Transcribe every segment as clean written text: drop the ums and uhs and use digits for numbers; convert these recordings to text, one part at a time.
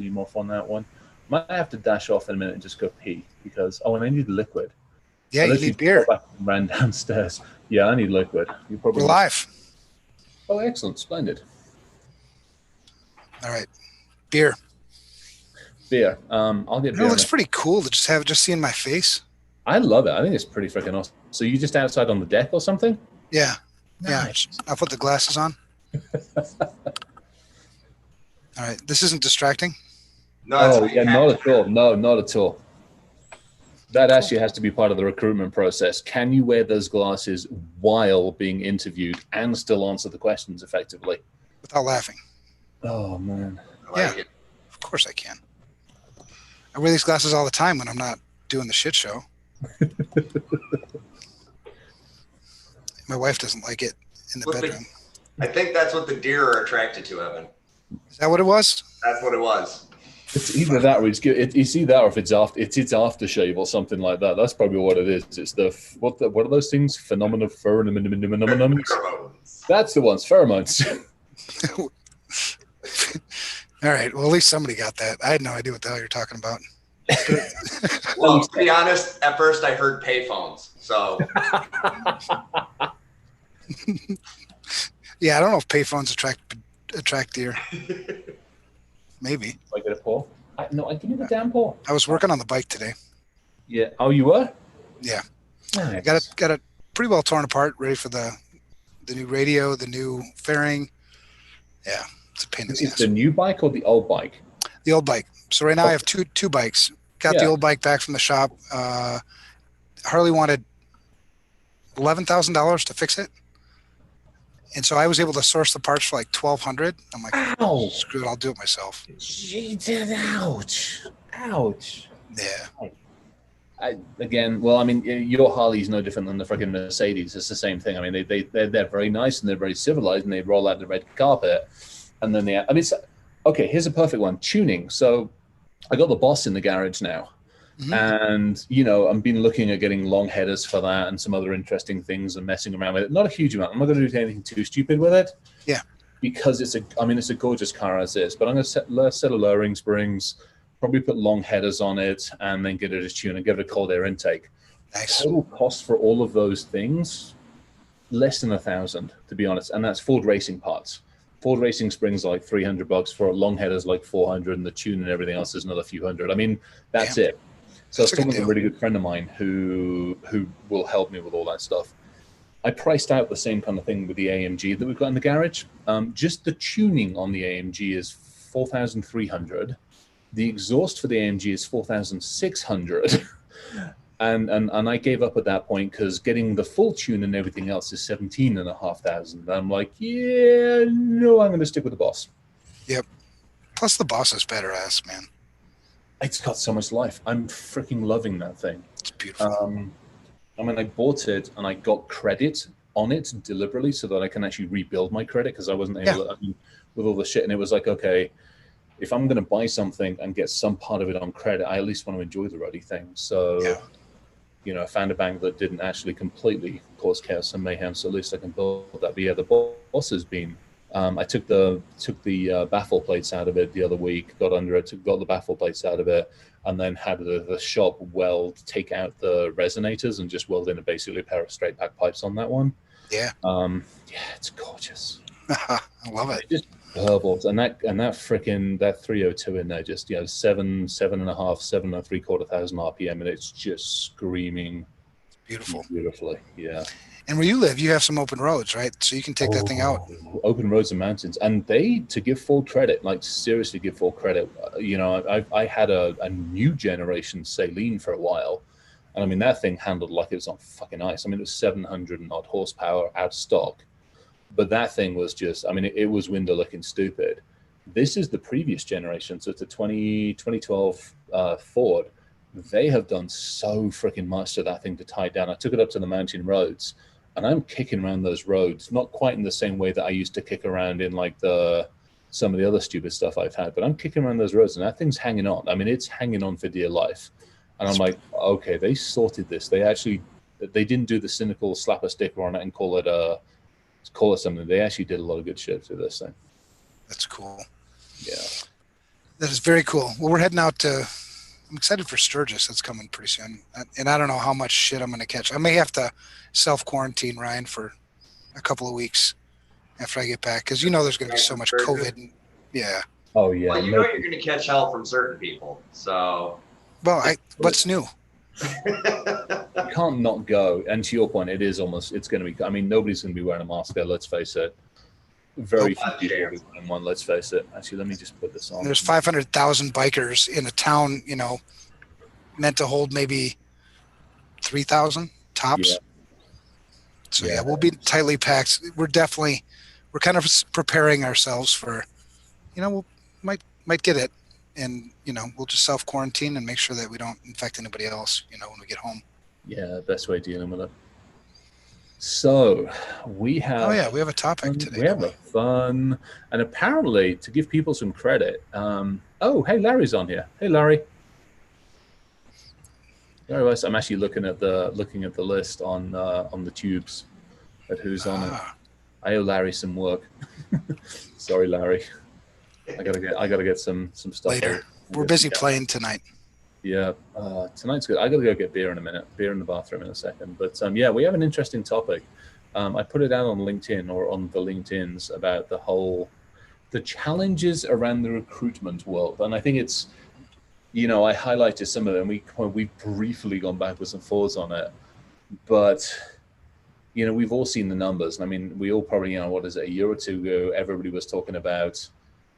you off on that one. Might have to dash off in a minute and just go pee because and I need liquid. Yeah, I you literally need beer. got back and ran downstairs. Yeah, I need liquid. You probably We're live. Oh, excellent, splendid. All right, beer. Beer. I'll get It beer. looks pretty cool to just seeing my face. I love it. I think it's pretty freaking awesome. So you just outside on the deck or something? Yeah, Nice. yeah. I'll put the glasses on. All right, this isn't distracting. No, yeah, not at all. No, not at all. That actually has to be part of the recruitment process. Can you wear those glasses while being interviewed and still answer the questions effectively? Without laughing. Oh, man. Yeah, of course I can. I wear these glasses all the time when I'm not doing the shit show. My wife doesn't like it in the bedroom. I think that's what the deer are attracted to, Evan. Is that what it was? That's what it was. It's either that or it's either that or if it's aftershave or something like that. That's probably what it is. It's what are those things? Phenomena. That's the ones. Pheromones. All right. Well, at least somebody got that. I had no idea what the hell you're talking about. Well, to be honest, at first I heard payphones. So. Yeah, I don't know if payphones attract deer. Maybe. I get a paw? No, I give me the damn paw. I was working on the bike today. Yeah. Oh, you were? Yeah. Nice. Got it pretty well torn apart, ready for the new radio, the new fairing. Yeah, it's a pain in the ass. Is the new bike or the old bike? The old bike. So right now I have two bikes. Got the old bike back from the shop. Harley wanted $11,000 to fix it. And so I was able to source the parts for like $1,200. I'm like, ow, screw it, I'll do it myself. Ouch. Yeah. Again, well, I mean, your Harley's no different than the freaking Mercedes. It's the same thing. I mean, they're very nice and they're very civilized and they roll out the red carpet. And then okay, here's a perfect one. Tuning. So I got the Boss in the garage now. Mm-hmm. And, I've been looking at getting long headers for that and some other interesting things and messing around with it. Not a huge amount. I'm not going to do anything too stupid with it. Yeah. Because it's a gorgeous car as is. But I'm going to set a lowering springs, probably put long headers on it, and then get it a tune and give it a cold air intake. Nice. Total cost for all of those things, less than $1,000, to be honest. And that's Ford racing parts. Ford racing springs are like $300 for long headers, like $400, and the tune and everything else is another few hundred. I mean, that's it. So I was talking with a really good friend of mine who will help me with all that stuff. I priced out the same kind of thing with the AMG that we've got in the garage. Just the tuning on the AMG is $4,300. The exhaust for the AMG is $4,600. And I gave up at that point because getting the full tune and everything else is $17,500. I'm like, yeah, no, I'm going to stick with the Boss. Yep. Plus the Boss is better ass, man. It's got so much life. I'm freaking loving that thing. It's beautiful. I bought it and I got credit on it deliberately so that I can actually rebuild my credit because I wasn't able to, with all the shit. And it was like, okay, if I'm going to buy something and get some part of it on credit, I at least want to enjoy the ruddy thing. So, I found a bank that didn't actually completely cause chaos and mayhem. So at least I can build that. But yeah, the Boss has been. I took the baffle plates out of it the other week, got under it, got the baffle plates out of it, and then had the shop take out the resonators and just weld in basically a pair of straight back pipes on that one. Yeah. It's gorgeous. I love it. Just purple. And that 302 in there, just 7,500 RPM, and it's just screaming beautifully. Yeah. And where you live, you have some open roads, right? So you can take that thing out. Open roads and mountains. And to give full credit, like seriously give full credit, I had a new generation Saline for a while. And I mean, that thing handled like it was on fucking ice. I mean, it was 700 and odd horsepower out of stock. But that thing was just, it was window looking stupid. This is the previous generation. So it's a 2012 Ford. They have done so freaking much to that thing to tie down. I took it up to the mountain roads. And I'm kicking around those roads, not quite in the same way that I used to kick around in like some of the other stupid stuff I've had, but I'm kicking around those roads and that thing's hanging on. It's hanging on for dear life. And I'm like, okay, they sorted this. They didn't do the cynical slap a sticker on it and call it something. They actually did a lot of good shit to this thing. That's cool. Yeah. That is very cool. Well, we're heading out to. I'm excited for Sturgis. That's coming pretty soon, and I don't know how much shit I'm going to catch. I may have to self quarantine Ryan for a couple of weeks after I get back because there's going to be so much COVID. And, yeah. Oh yeah. Well, you're going to catch hell from certain people. So. Well, what's new? You can't not go. And to your point, it's going to be. I mean, nobody's going to be wearing a mask there. Let's face it. Very few people will be wearing one. Let's face it. Actually, let me just put this on. There's 500,000 bikers in a town, meant to hold maybe 3,000 tops. Yeah. So yeah, we'll be tightly packed. We're kind of preparing ourselves for, we might get it, and we'll just self quarantine and make sure that we don't infect anybody else. When we get home. Yeah, best way of dealing with it. So we have. Oh yeah, we have a topic today. We have a fun, and apparently to give people some credit. Hey, Larry's on here. Hey, Larry. I'm actually looking at the list on the tubes at who's on it. I owe Larry some work. Sorry, Larry. I gotta get some stuff later. We're busy playing tonight. Yeah, tonight's good. I gotta go get beer in a minute. Beer in the bathroom in a second. But we have an interesting topic. I put it out on LinkedIn or on the LinkedIn's about the challenges around the recruitment world, and I think it's. I highlighted some of them. We've briefly gone backwards and forwards on it, but we've all seen the numbers. And I mean, we all probably, what is it, a year or two ago, everybody was talking about,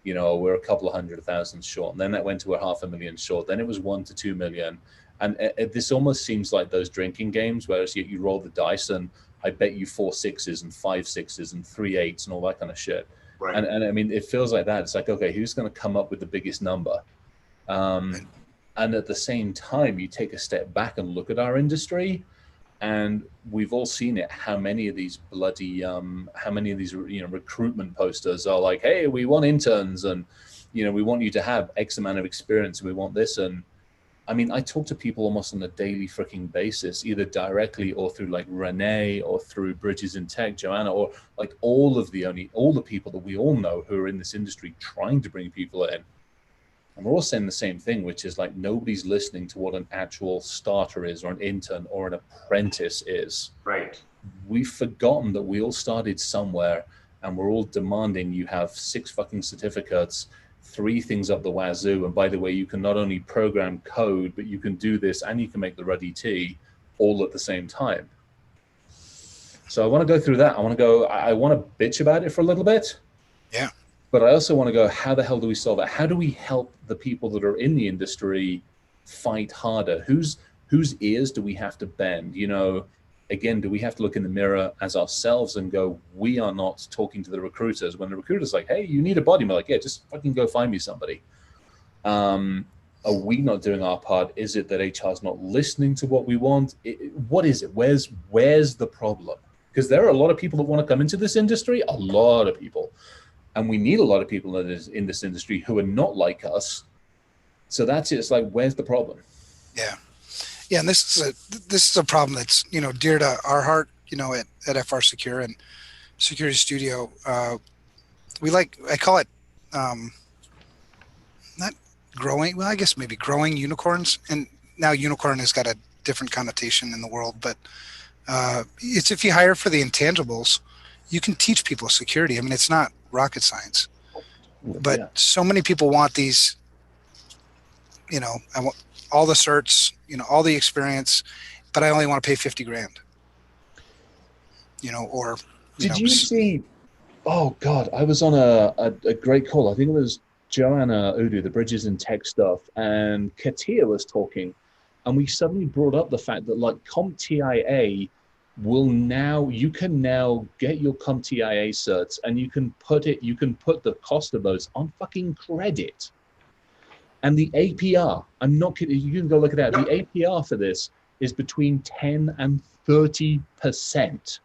we're a couple of 100,000 short, and then that went to 500,000 short. Then it was 1 to 2 million, and this almost seems like those drinking games where you roll the dice, and I bet you 4 6s and 5 6s and 3 8s and all that kind of shit. Right. And I mean, it feels like that. It's like, okay, who's going to come up with the biggest number? And at the same time, you take a step back and look at our industry, and we've all seen it. How many of these recruitment posters are like, "Hey, we want interns, and we want you to have X amount of experience, and we want this." And I mean, I talk to people almost on a daily freaking basis, either directly or through like Renee or through Bridges in Tech, Joanna, or like all the people that we all know who are in this industry trying to bring people in. And we're all saying the same thing, which is like nobody's listening to what an actual starter is, or an intern, or an apprentice is. Right. We've forgotten that we all started somewhere, and we're all demanding you have 6 fucking certificates, 3 things up the wazoo. And by the way, you can not only program code, but you can do this and you can make the ruddy tea all at the same time. So I want to go through that. I want to bitch about it for a little bit. Yeah. But I also want to go, how the hell do we solve it? How do we help the people that are in the industry fight harder? Whose ears do we have to bend? Again, do we have to look in the mirror as ourselves and go, we are not talking to the recruiters? When the recruiter's like, hey, you need a body, we're like, yeah, just fucking go find me somebody. Are we not doing our part? Is it that HR is not listening to what we want? What is it? Where's the problem? Because there are a lot of people that want to come into this industry, a lot of people. And we need a lot of people in this industry who are not like us. So that's it. It's like, where's the problem? Yeah. Yeah. And this is a problem that's, dear to our heart, at FR Secure and Security Studio. I call it, not growing. Well, I guess maybe growing unicorns. And now unicorn has got a different connotation in the world, but it's if you hire for the intangibles, you can teach people security. I mean, it's not rocket science, but so many people want these, I want all the certs, all the experience, but I only want to pay $50,000, or, did you see, oh God, I was on a great call. I think it was Joanna Udu, the Bridges in Tech stuff, and Katia was talking, and we suddenly brought up the fact that like CompTIA you can now get your CompTIA certs, and you can put the cost of those on fucking credit. And the APR, I'm not kidding, you can go look at that. The APR for this is between 10 and 30%.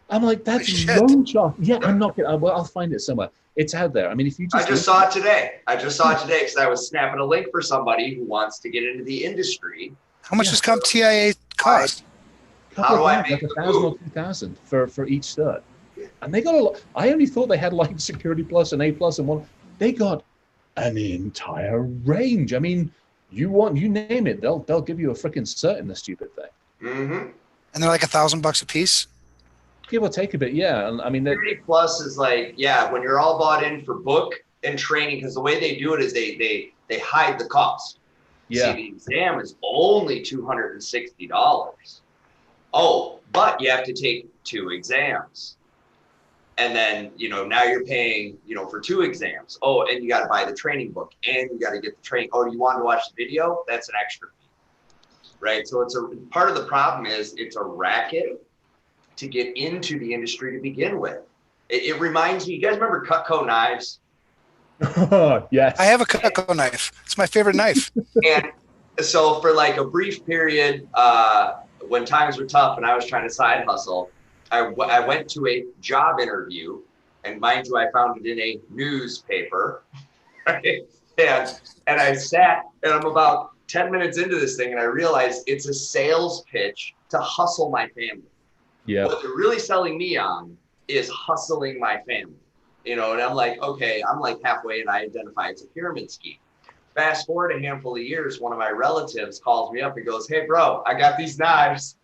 I'm like, that's loan charge. Yeah, I'm not kidding. Well, I'll find it somewhere. It's out there. I mean, if you I just saw it today. Because I was snapping a link for somebody who wants to get into the industry. How much does CompTIA cost? How do I like 1,000 or 2,000 for each cert, and they got a lot. I only thought they had like Security Plus and A Plus and one. They got an entire range. I mean, you name it, they'll give you a freaking cert in the stupid thing. Mm-hmm. And they're like $1,000 a piece. Give or take a bit, yeah. And I mean, 30 plus is like, yeah, when you're all bought in for book and training, because the way they do it is they hide the cost. yeah, See, the exam is only $260. Oh, but you have to take 2 exams. And then, now you're paying, for 2 exams. Oh, and you got to buy the training book and you got to get the training. Oh, you want to watch the video? That's an extra fee, right? So it's part of the problem is it's a racket to get into the industry to begin with. It reminds me, you guys remember Cutco knives? yes. I have a Cutco knife. It's my favorite knife. And so for like a brief period, when times were tough and I was trying to side hustle, I went to a job interview, and mind you, I found it in a newspaper, right? And I sat, and I'm about 10 minutes into this thing, and I realized it's a sales pitch to hustle my family. Yeah. What they're really selling me on is hustling my family, and I'm like, okay, I'm like halfway, and I identify it's a pyramid scheme. Fast forward a handful of years, one of my relatives calls me up and goes, "Hey, bro, I got these knives.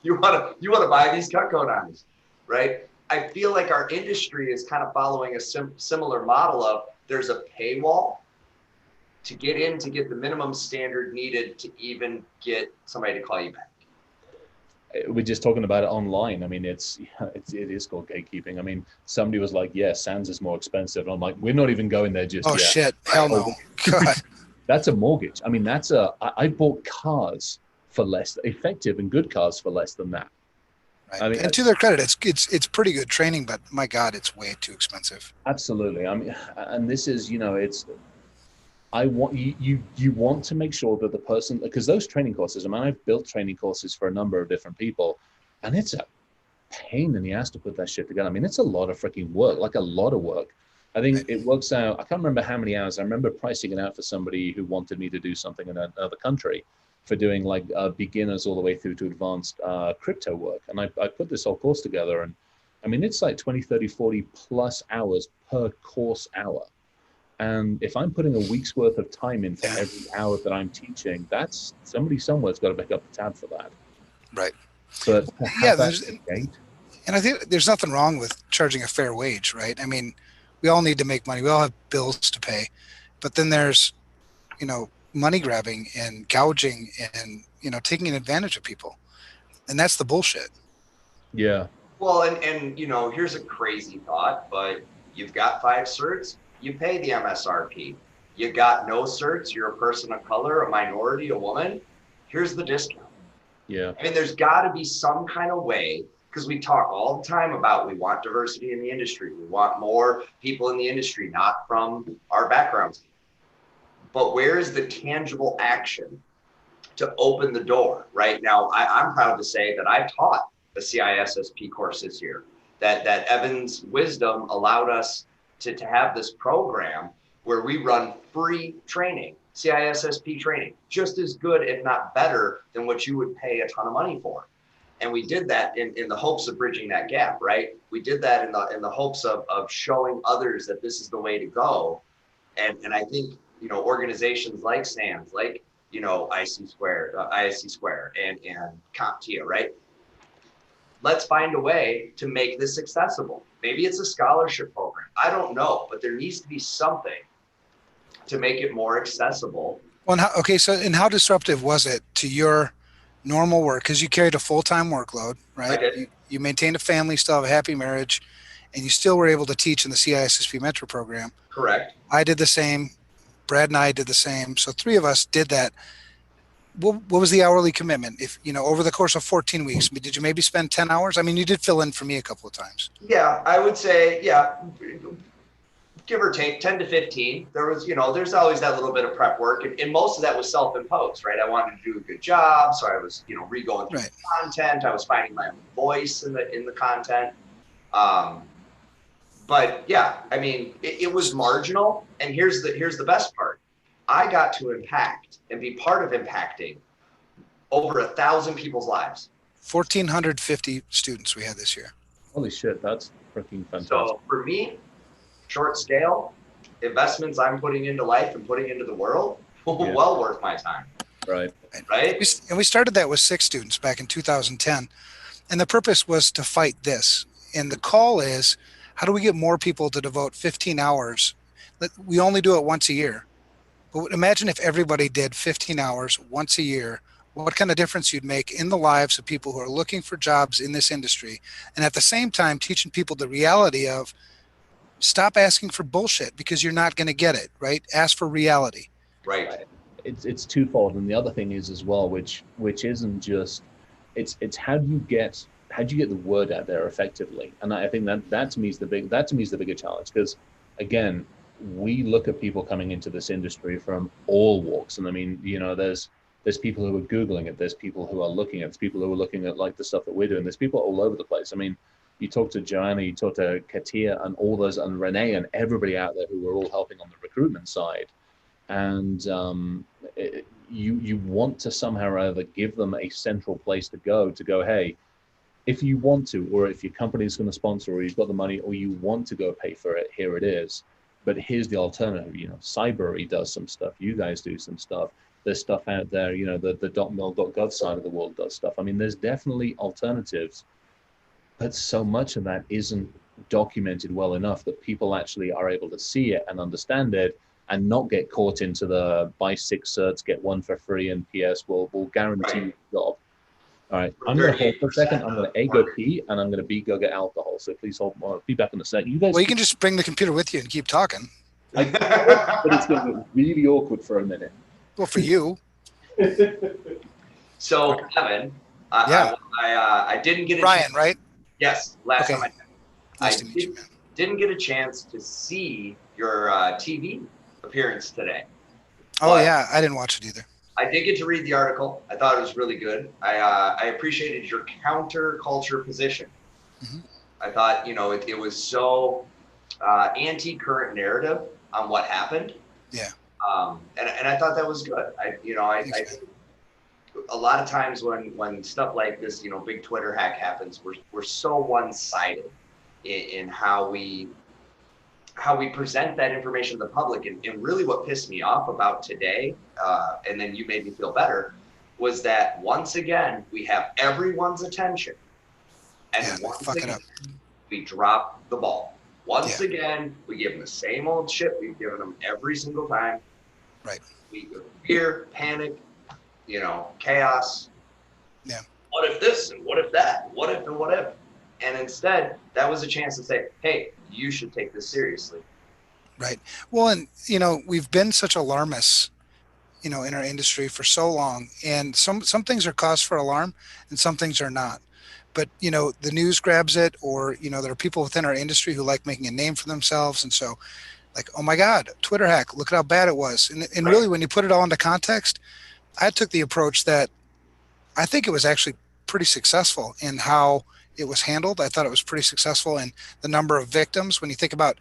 you wanna buy these Cutco knives?" Right? I feel like our industry is kind of following a similar model of there's a paywall to get in to get the minimum standard needed to even get somebody to call you back. We're just talking about it online. I mean, it is called gatekeeping. I mean, somebody was like, "Yeah, Sands is more expensive." And I'm like, "We're not even going there just yet." Oh shit! Hell no! God. That's a mortgage. I mean, I bought cars for less, effective and good cars for less than that. Right. I mean, and to their credit, it's pretty good training, but my God, it's way too expensive. Absolutely. I mean, and this is, I want you want to make sure that the person, because those training courses, I mean, I've built training courses for a number of different people, and it's a pain in the ass to put that shit together. I mean, it's a lot of freaking work, like a lot of work. I think it works out. I can't remember how many hours. I remember pricing it out for somebody who wanted me to do something in another country for doing like beginners all the way through to advanced crypto work. And I put this whole course together, and I mean, it's like 20, 30, 40 plus hours per course hour. And if I'm putting a week's worth of time in for every hour that I'm teaching, that's somebody somewhere's got to pick up the tab for that. Right. But and I think there's nothing wrong with charging a fair wage, right? I mean, we all need to make money. We all have bills to pay, but then there's, money grabbing and gouging and, taking advantage of people. And that's the bullshit. Yeah. Well, and here's a crazy thought, but you've got 5 certs, you pay the MSRP. You got no certs, you're a person of color, a minority, a woman, here's the discount. Yeah. I mean, there's got to be some kind of way, because we talk all the time about we want diversity in the industry. We want more people in the industry, not from our backgrounds. But where is the tangible action to open the door? Right now, I'm proud to say that I've taught the CISSP course this year, that Evan's wisdom allowed us to have this program where we run free training, CISSP training, just as good, if not better, than what you would pay a ton of money for. And we did that in the hopes of bridging that gap, right? We did that in the hopes of showing others that this is the way to go. And I think, organizations like SANS, like, ISC Square and CompTIA, right? Let's find a way to make this accessible. Maybe it's a scholarship program. I don't know, but there needs to be something to make it more accessible. Well, how disruptive was it to your normal work? Because you carried a full-time workload, right? I did. You maintained a family, still have a happy marriage, and you still were able to teach in the CISSP Mentor program. Correct. I did the same. Brad and I did the same. So 3 of us did that. What was the hourly commitment? If, over the course of 14 weeks, did you maybe spend 10 hours? I mean, you did fill in for me a couple of times. Yeah, I would say, give or take 10 to 15. There was, there's always that little bit of prep work. And most of that was self-imposed, right? I wanted to do a good job. So I was, re-going through the content. I was finding my own voice in the content. But yeah, I mean, it was marginal. And here's the best part. I got to impact and be part of impacting over 1,000 people's lives. 1,450 students we had this year. Holy shit, that's freaking fantastic. So for me, short scale, investments I'm putting into life and putting into the world, well worth my time. Right. And we started that with 6 students back in 2010. And the purpose was to fight this. And the call is, how do we get more people to devote 15 hours? We only do it once a year. But imagine if everybody did 15 hours once a year, what kind of difference you'd make in the lives of people who are looking for jobs in this industry. And at the same time, teaching people the reality of stop asking for bullshit because you're not going to get it, right? Ask for reality. Right. It's twofold. And the other thing is as well, which isn't just, it's how do you get the word out there effectively? And I think that to me is the bigger challenge, because again, we look at people coming into this industry from all walks. And I mean, there's people who are Googling it, there's people who are looking at, there's people who are looking at like the stuff that we're doing, there's people all over the place. I mean, you talk to Joanna, you talk to Katia and all those, and Renee and everybody out there who are all helping on the recruitment side. And you want to somehow or other give them a central place to go, hey, if you want to, or if your company's going to sponsor, or you've got the money, or you want to go pay for it, here it is. But here's the alternative. Cybery does some stuff. You guys do some stuff. There's stuff out there. The .mil.gov side of the world does stuff. I mean, there's definitely alternatives, but so much of that isn't documented well enough that people actually are able to see it and understand it, and not get caught into the buy 6 certs, get 1 for free, and PS we'll guarantee you a job. All right, I'm going to hold for a second. I'm going to A, go pee, and I'm going to B, go get alcohol. So please hold. Be back in a second. You guys. Well, you can just bring the computer with you and keep talking. But it's going to be really awkward for a minute. Well, for you. So, Kevin, I didn't get Ryan, right? Yes, last time nice to meet you, man. Didn't get a chance to see your TV appearance today. Oh, yeah, I didn't watch it either. I did get to read the article. I thought it was really good. I appreciated your counter-culture position. Mm-hmm. I thought, it was so anti-current narrative on what happened. Yeah. And I thought that was good. I a lot of times when stuff like this, big Twitter hack happens, we're so one-sided in how we present that information to the public. And really what pissed me off about today, and then you made me feel better, was that once again, we have everyone's attention. And once again, we drop the ball. Once again, we give them the same old shit we've given them every single time. Right. We go fear, panic, chaos. Yeah. What if this and what if that? What if and what if? And instead, that was a chance to say, hey, you should take this seriously. Right. Well, and, we've been such alarmists, in our industry for so long. And some things are cause for alarm and some things are not. But, the news grabs it, or, there are people within our industry who like making a name for themselves. And so, like, oh, my God, Twitter hack, look at how bad it was. And Right. Really, when you put it all into context, I took the approach that I think it was actually pretty successful in how it was handled. I thought it was pretty successful in the number of victims. When you think about,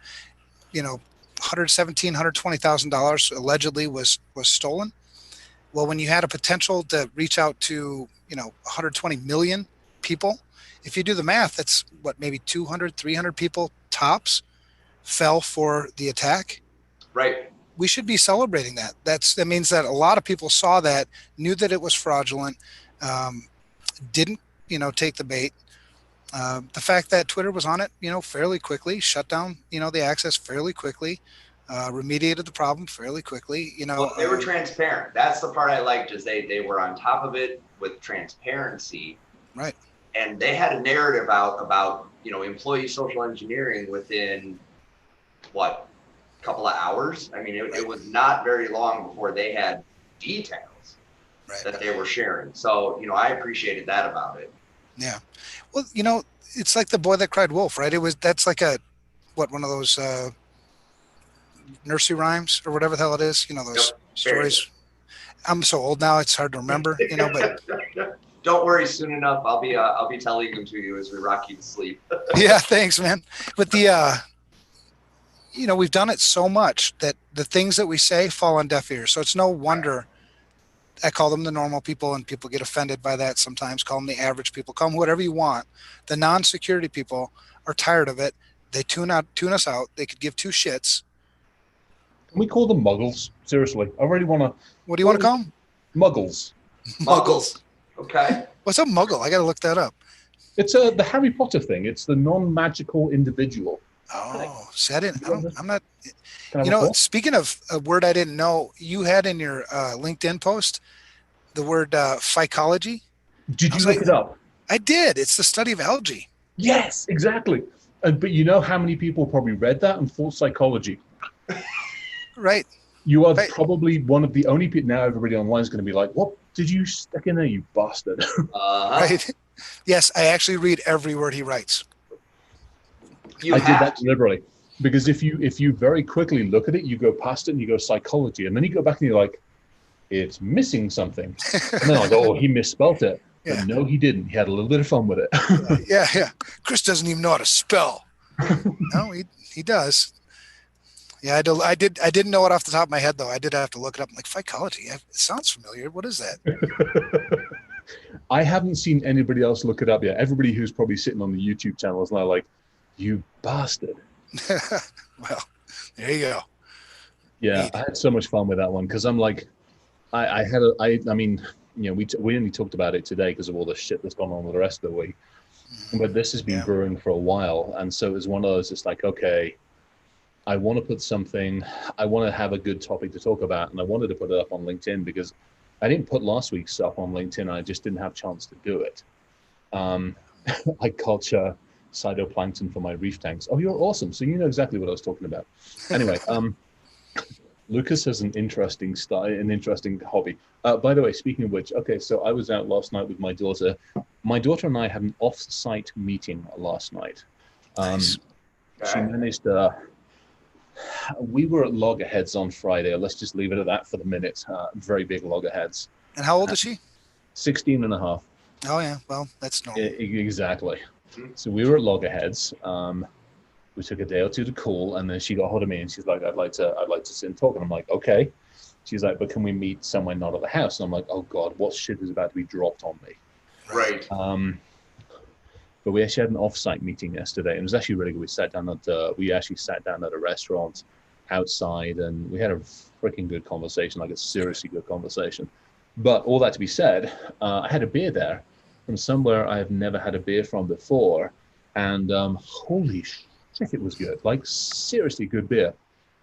$117,000, $120,000 allegedly was stolen. Well, when you had a potential to reach out to, 120 million people, if you do the math, that's what, maybe 200, 300 people tops fell for the attack. Right. We should be celebrating that. That means that a lot of people saw that, knew that it was fraudulent, didn't, take the bait. The fact that Twitter was on it, fairly quickly, shut down, the access fairly quickly, remediated the problem fairly quickly. Well, they were transparent. That's the part I liked, is they were on top of it with transparency. Right. And they had a narrative out about, employee social engineering within a couple of hours. I mean, it was not very long before they had details that they were sharing. So, I appreciated that about it. Yeah. Well, it's like the boy that cried wolf, right? That's like one of those nursery rhymes or whatever the hell it is, those stories. I'm so old now, it's hard to remember, but don't worry, soon enough I'll be telling them to you as we rock you to sleep. Yeah, thanks, man. But we've done it so much that the things that we say fall on deaf ears. So it's no wonder I call them the normal people, and people get offended by that sometimes. Call them the average people, call them whatever you want. The non-security people are tired of it. They tune us out. They could give two shits. Can we call them muggles? Seriously, I really want to. What do you want to call them? Muggles. Muggles. Okay. What's a muggle? I got to look that up. It's the Harry Potter thing. It's the non-magical individual. Oh, see, I'm not. Can I You know, report? speaking of a word I didn't know, you had in your LinkedIn post the word phycology. Did I you was look like, it up? I did. It's the study of algae. Yes, exactly. But you know how many people probably read that and thought psychology? Right. You are Right. probably one of the only people. Now everybody online is going to be like, what did you stick in there, you bastard? Right. Yes, I actually read every word he writes. I did that deliberately. Because if you very quickly look at it, you go past it and you go psychology. And then you go back and you're like, it's missing something. And then I go, oh, he misspelt it. But Yeah. no, he didn't. He had a little bit of fun with it. Yeah. Chris doesn't even know how to spell. No, he does. Yeah, I didn't know it off the top of my head though. I did have to look it up. I'm like, phycology. It sounds familiar. What is that? I haven't seen anybody else look it up yet. Everybody who's probably sitting on the YouTube channel is now like, you bastard. Well, there you go. Yeah, Neat. I had so much fun with that one because I'm like, I mean, you know, we only talked about it today because of all the shit that's gone on with the rest of the week. But this has been brewing for a while. And so it was one of those, it's like, okay, I want to put something, I want to have a good topic to talk about. And I wanted to put it up on LinkedIn because I didn't put last week's stuff on LinkedIn. I just didn't have a chance to do it. I culture cytoplankton for my reef tanks. Oh, you're awesome. So you know exactly what I was talking about. Anyway, Lucas has an interesting style, an interesting hobby. By the way, speaking of which, okay, so I was out last night with my daughter. My daughter and I had an off-site meeting last night. Nice. She managed we were at Loggerheads on Friday. Let's just leave it at that for the minute. Very big Loggerheads. And how old is she? 16 and a half. Oh yeah, well, that's normal. Exactly. So we were at Loggerheads. We took a day or two to cool, and then she got hold of me and she's like, I'd like to sit and talk. And I'm like, okay. She's like, but can we meet somewhere not at the house? And I'm like, oh God, what shit is about to be dropped on me? Right. But we actually had an off-site meeting yesterday, and it was actually really good. We actually sat down at a restaurant outside, and we had a freaking good conversation, like a seriously good conversation. But all that to be said, I had a beer there from somewhere I have never had a beer from before, and holy shit, it was good. Like seriously good beer.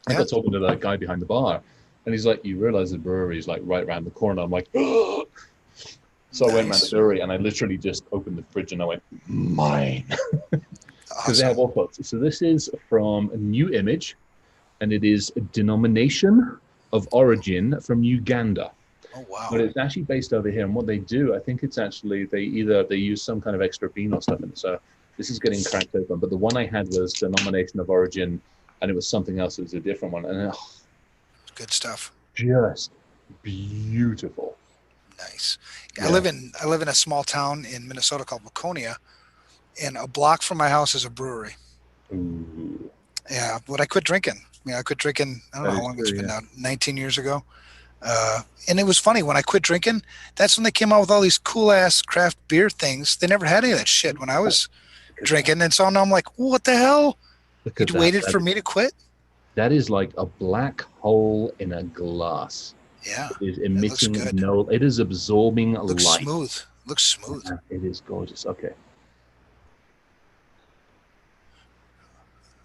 I got talking to the guy behind the bar, and he's like, "You realize the brewery is like right around the corner?" I'm like, "Oh." So I went around the brewery and I literally just opened the fridge and I went, mine. Because they have all sorts. So this is from a New Image, and it is a denomination of origin from Uganda. Oh wow! But it's actually based over here. And what they do, I think it's actually they use some kind of extra bean or stuff in it. So this is getting cracked open. But the one I had was denomination of origin, and it was something else. It was a different one, and good stuff. Just beautiful. Nice. Yeah. I live in a small town in Minnesota called Laconia, and a block from my house is a brewery. Ooh. Yeah, but I quit drinking. I quit drinking. I don't know how long it's been now. 19 years ago. And it was funny when I quit drinking. That's when they came out with all these cool ass craft beer things. They never had any of that shit when I was drinking, and so now I'm like, what the hell? You waited for me to quit? That is like a black hole in a glass. Yeah, it is emitting it is absorbing light. Looks smooth. Yeah, it is gorgeous. Okay.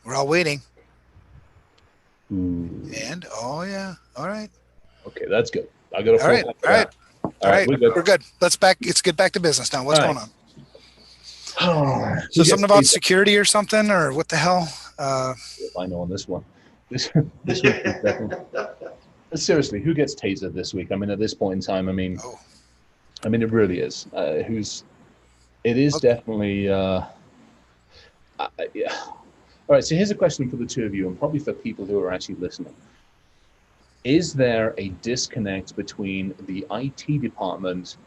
We're all waiting. Ooh. And all right. Okay, that's good. I got a all right. We're good. Let's get back to business now. What's going on? So something about security or something, or what the hell? If I know on this one. This week is definitely. Seriously, who gets tasered this week? I mean, at this point in time, I mean, it really is. It is definitely. Yeah. All right. So here's a question for the two of you, and probably for people who are actually listening. Is there a disconnect between the IT department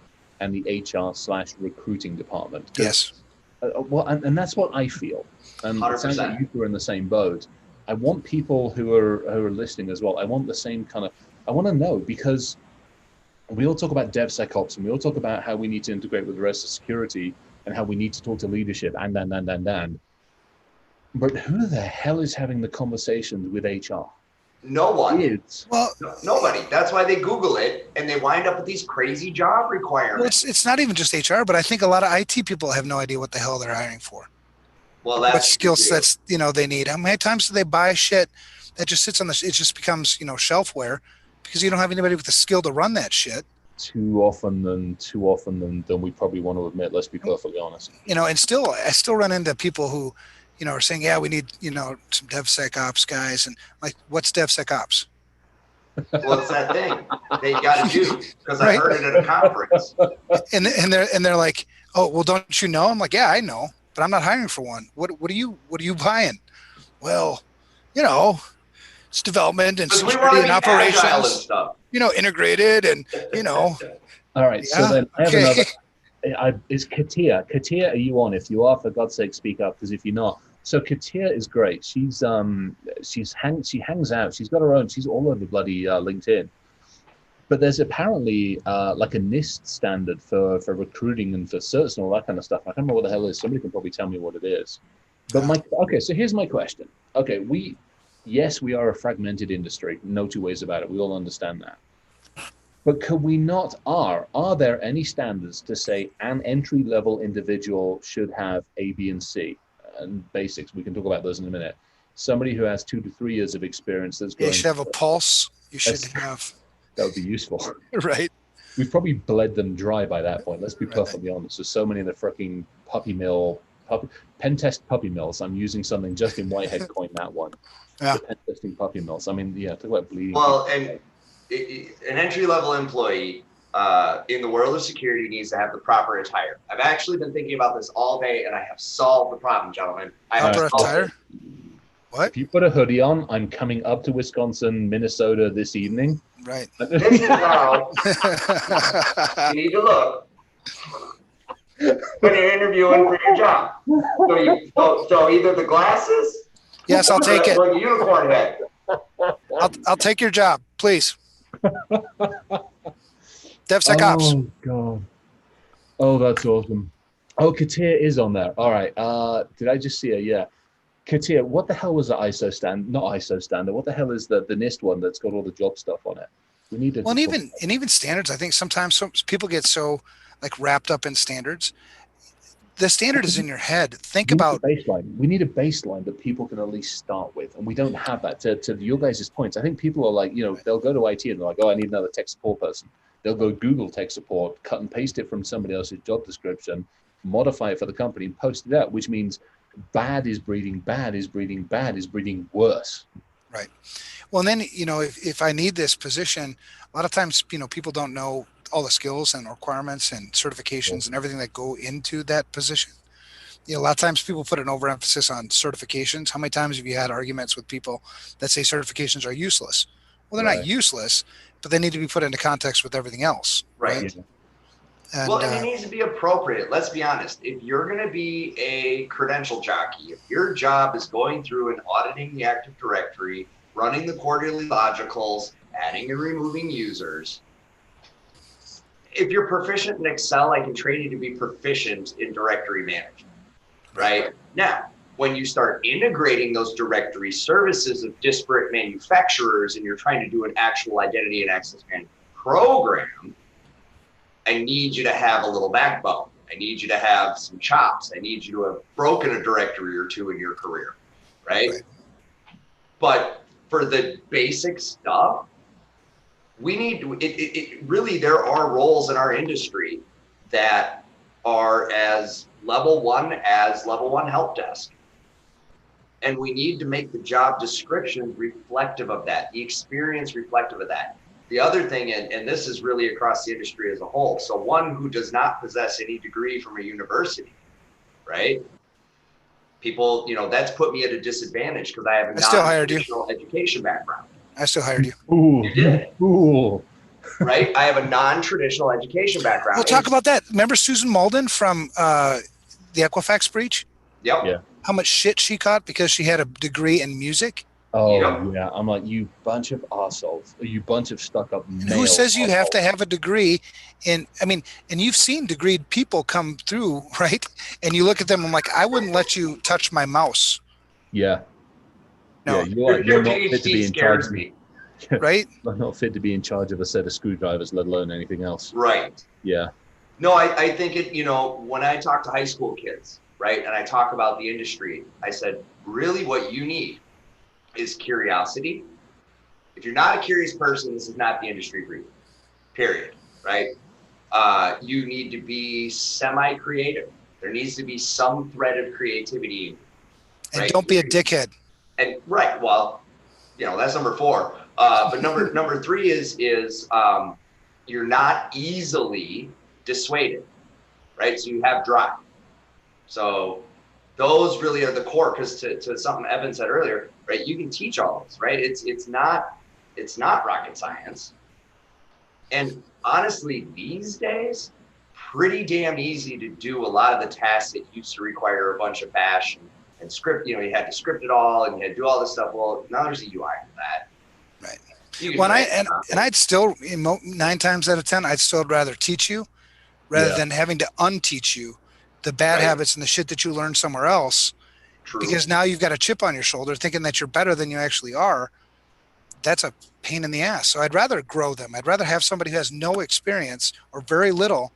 and the HR/recruiting department? Yes. Well, and that's what I feel. And 100%. It sounds like you two are in the same boat. I want people who are listening as well. I want the same kind of. I want to know, because we all talk about DevSecOps and we all talk about how we need to integrate with the rest of security and how we need to talk to leadership and. But who the hell is having the conversations with HR? No one. Kids. Well, Nobody. That's why they Google it and they wind up with these crazy job requirements. well, it's not even just HR, but I think a lot of IT people have no idea what the hell they're hiring for. Well, What that's skill sets, they need. How many times do they buy shit that just sits on it just becomes, shelfware because you don't have anybody with the skill to run that shit. Too often than we probably want to admit. Let's be perfectly honest. And I still run into people who, are saying, yeah, we need, some DevSecOps guys. And like, what's DevSecOps? Well, it's that thing they got to do because I Right. heard it at a conference. And they're like, oh, well, don't you know? I'm like, yeah, I know, but I'm not hiring for one. What are you buying? Well, it's development and security and operations, and stuff. Integrated and, All right. So then I have another. Is Cloutier? Cloutier, are you on? If you are, for God's sake, speak up. Because if you're not, so Cloutier is great. She hangs out. She's got her own. She's all over bloody LinkedIn. But there's apparently like a NIST standard for recruiting and for certs and all that kind of stuff. I can't remember what the hell it is. Somebody can probably tell me what it is. But so here's my question. Okay, we are a fragmented industry. No two ways about it. We all understand that. But could we not, are there any standards to say an entry-level individual should have A, B, and C? And basics, we can talk about those in a minute. Somebody who has 2 to 3 years of experience that's going... You should have a pulse. You should have... That would be useful. Right. We've probably bled them dry by that point. Let's be perfectly honest. There's so many of the freaking pen test puppy mills. I'm using something Justin Whitehead coined that one. Yeah. Pen testing puppy mills. I mean, talk about bleeding. Well, and an entry-level employee in the world of security needs to have the proper attire. I've actually been thinking about this all day, and I have solved the problem, gentlemen. Proper attire? What? If you put a hoodie on, I'm coming up to Wisconsin, Minnesota this evening. Right. This is how you need to look when you're interviewing for your job. So either the glasses. Yes, I'll take it. Or the unicorn head. I'll take your job, please. DevSecOps. Oh God. Oh, that's awesome. Oh, Cloutier is on there. All right. Did I just see it? Yeah. Cloutier, what the hell was the ISO stand? Not ISO standard. What the hell is the NIST one that's got all the job stuff on it? We need to. Well, and even standards. I think sometimes people get so like wrapped up in standards. The standard is in your head. Think about baseline. We need a baseline that people can at least start with, and we don't have that. To your guys' points, I think people are like, they'll go to IT and they're like, oh, I need another tech support person. They'll go Google tech support, cut and paste it from somebody else's job description, modify it for the company, and post it out, which means bad is breeding bad is breeding bad is breeding worse. Right. Well, and then, if I need this position, a lot of times, people don't know all the skills and requirements and certifications and everything that go into that position. A lot of times people put an overemphasis on certifications. How many times have you had arguments with people that say certifications are useless? Well, they're not useless, but they need to be put into context with everything else. Right. Yeah. And it needs to be appropriate. Let's be honest. If you're going to be a credential jockey, if your job is going through and auditing the Active Directory, running the quarterly logicals, adding and removing users, if you're proficient in Excel, I can train you to be proficient in directory management, right? Now, when you start integrating those directory services of disparate manufacturers and you're trying to do an actual identity and access management program, I need you to have a little backbone. I need you to have some chops. I need you to have broken a directory or two in your career, right? But for the basic stuff, we need to, really, there are roles in our industry that are as level one help desk. And we need to make the job description reflective of that, the experience reflective of that. The other thing, and this is really across the industry as a whole, so one who does not possess any degree from a university, right? People, that's put me at a disadvantage because I have a non-traditional education background. I still hired you. Ooh, you did. Ooh. Right? I have a non-traditional education background. We'll talk about that. Remember Susan Malden from the Equifax breach? Yep. Yeah. How much shit she caught because she had a degree in music? Oh, Yep. yeah. I'm like, you bunch of assholes. You bunch of stuck-up male Who says you have assholes. to have a degree in, and you've seen degreed people come through, right? And you look at them, I'm like, I wouldn't let you touch my mouse. Yeah. No, Yeah, Your you're not fit to PhD be in charge. scares me. right? You're not fit to be in charge of a set of screwdrivers, let alone anything else. Right. Yeah. No, I think it, when I talk to high school kids, right, and I talk about the industry, I said, really what you need is curiosity. If you're not a curious person, this is not the industry for you, period, right? You need to be semi-creative. There needs to be some thread of creativity, And right? don't be a dickhead. And right, well, that's number 4. But number 3 is you're not easily dissuaded, right? So you have drive. So those really are the core, because to something Evan said earlier, right? You can teach all this, right? It's not rocket science. And honestly, these days, pretty damn easy to do a lot of the tasks that used to require a bunch of bash and script. You had to script it all and you had to do all this stuff. Well, now there's a UI for that. Right. Well, I'd still, 9 times out of 10, I'd still rather teach you rather than having to unteach you the bad habits and the shit that you learned somewhere else. True. Because now you've got a chip on your shoulder thinking that you're better than you actually are. That's a pain in the ass. So I'd rather grow them. I'd rather have somebody who has no experience or very little,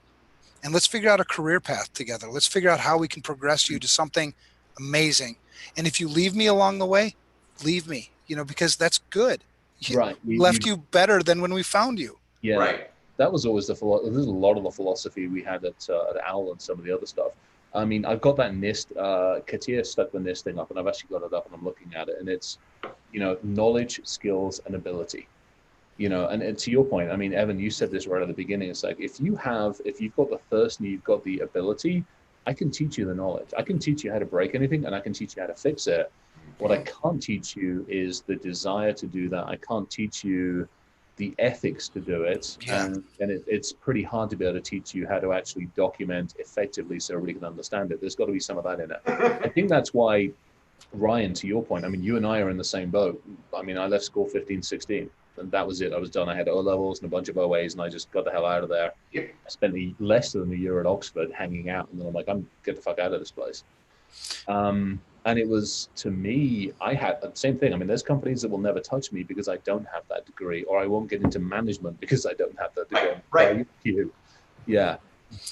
and let's figure out a career path together. Let's figure out how we can progress you to something amazing. And if you leave me along the way, leave me, because that's good. Right. Left you better than when we found you. Yeah. Right. That was always there's a lot of the philosophy we had at OWL and some of the other stuff. I mean, I've got that NIST, Cloutier stuck the NIST thing up, and I've actually got it up and I'm looking at it, and it's, knowledge, skills, and ability. And to your point, I mean, Evan, you said this right at the beginning. It's like, if you've got the thirst and you've got the ability, I can teach you the knowledge. I can teach you how to break anything, and I can teach you how to fix it. What I can't teach you is the desire to do that. I can't teach you the ethics to do it. Yeah. And it's pretty hard to be able to teach you how to actually document effectively so everybody can understand it. There's got to be some of that in it. I think that's why, Ryan, to your point, I mean, you and I are in the same boat. I mean, I left school 15, 16, and that was it. I was done. I had O-levels and a bunch of OAs, and I just got the hell out of there. Yep. I spent less than a year at Oxford hanging out, and then I'm like, get the fuck out of this place. And it was, to me, I had the same thing. I mean, there's companies that will never touch me because I don't have that degree, or I won't get into management because I don't have that degree. Right. Yeah.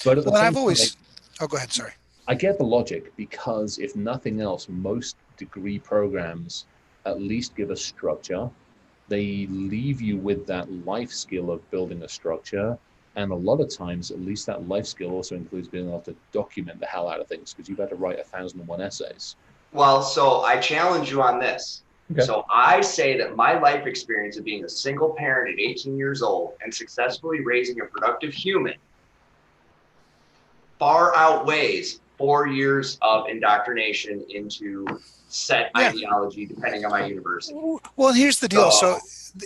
But Well, I've always, oh, go ahead. Sorry. I get the logic, because if nothing else, most degree programs at least give a structure. They leave you with that life skill of building a structure. And a lot of times, at least that life skill also includes being able to document the hell out of things, because you've had to write 1,001 essays. Well, so I challenge you on this. Okay. So I say that my life experience of being a single parent at 18 years old and successfully raising a productive human far outweighs 4 years of indoctrination into set ideology, depending on my university. Well, here's the deal. So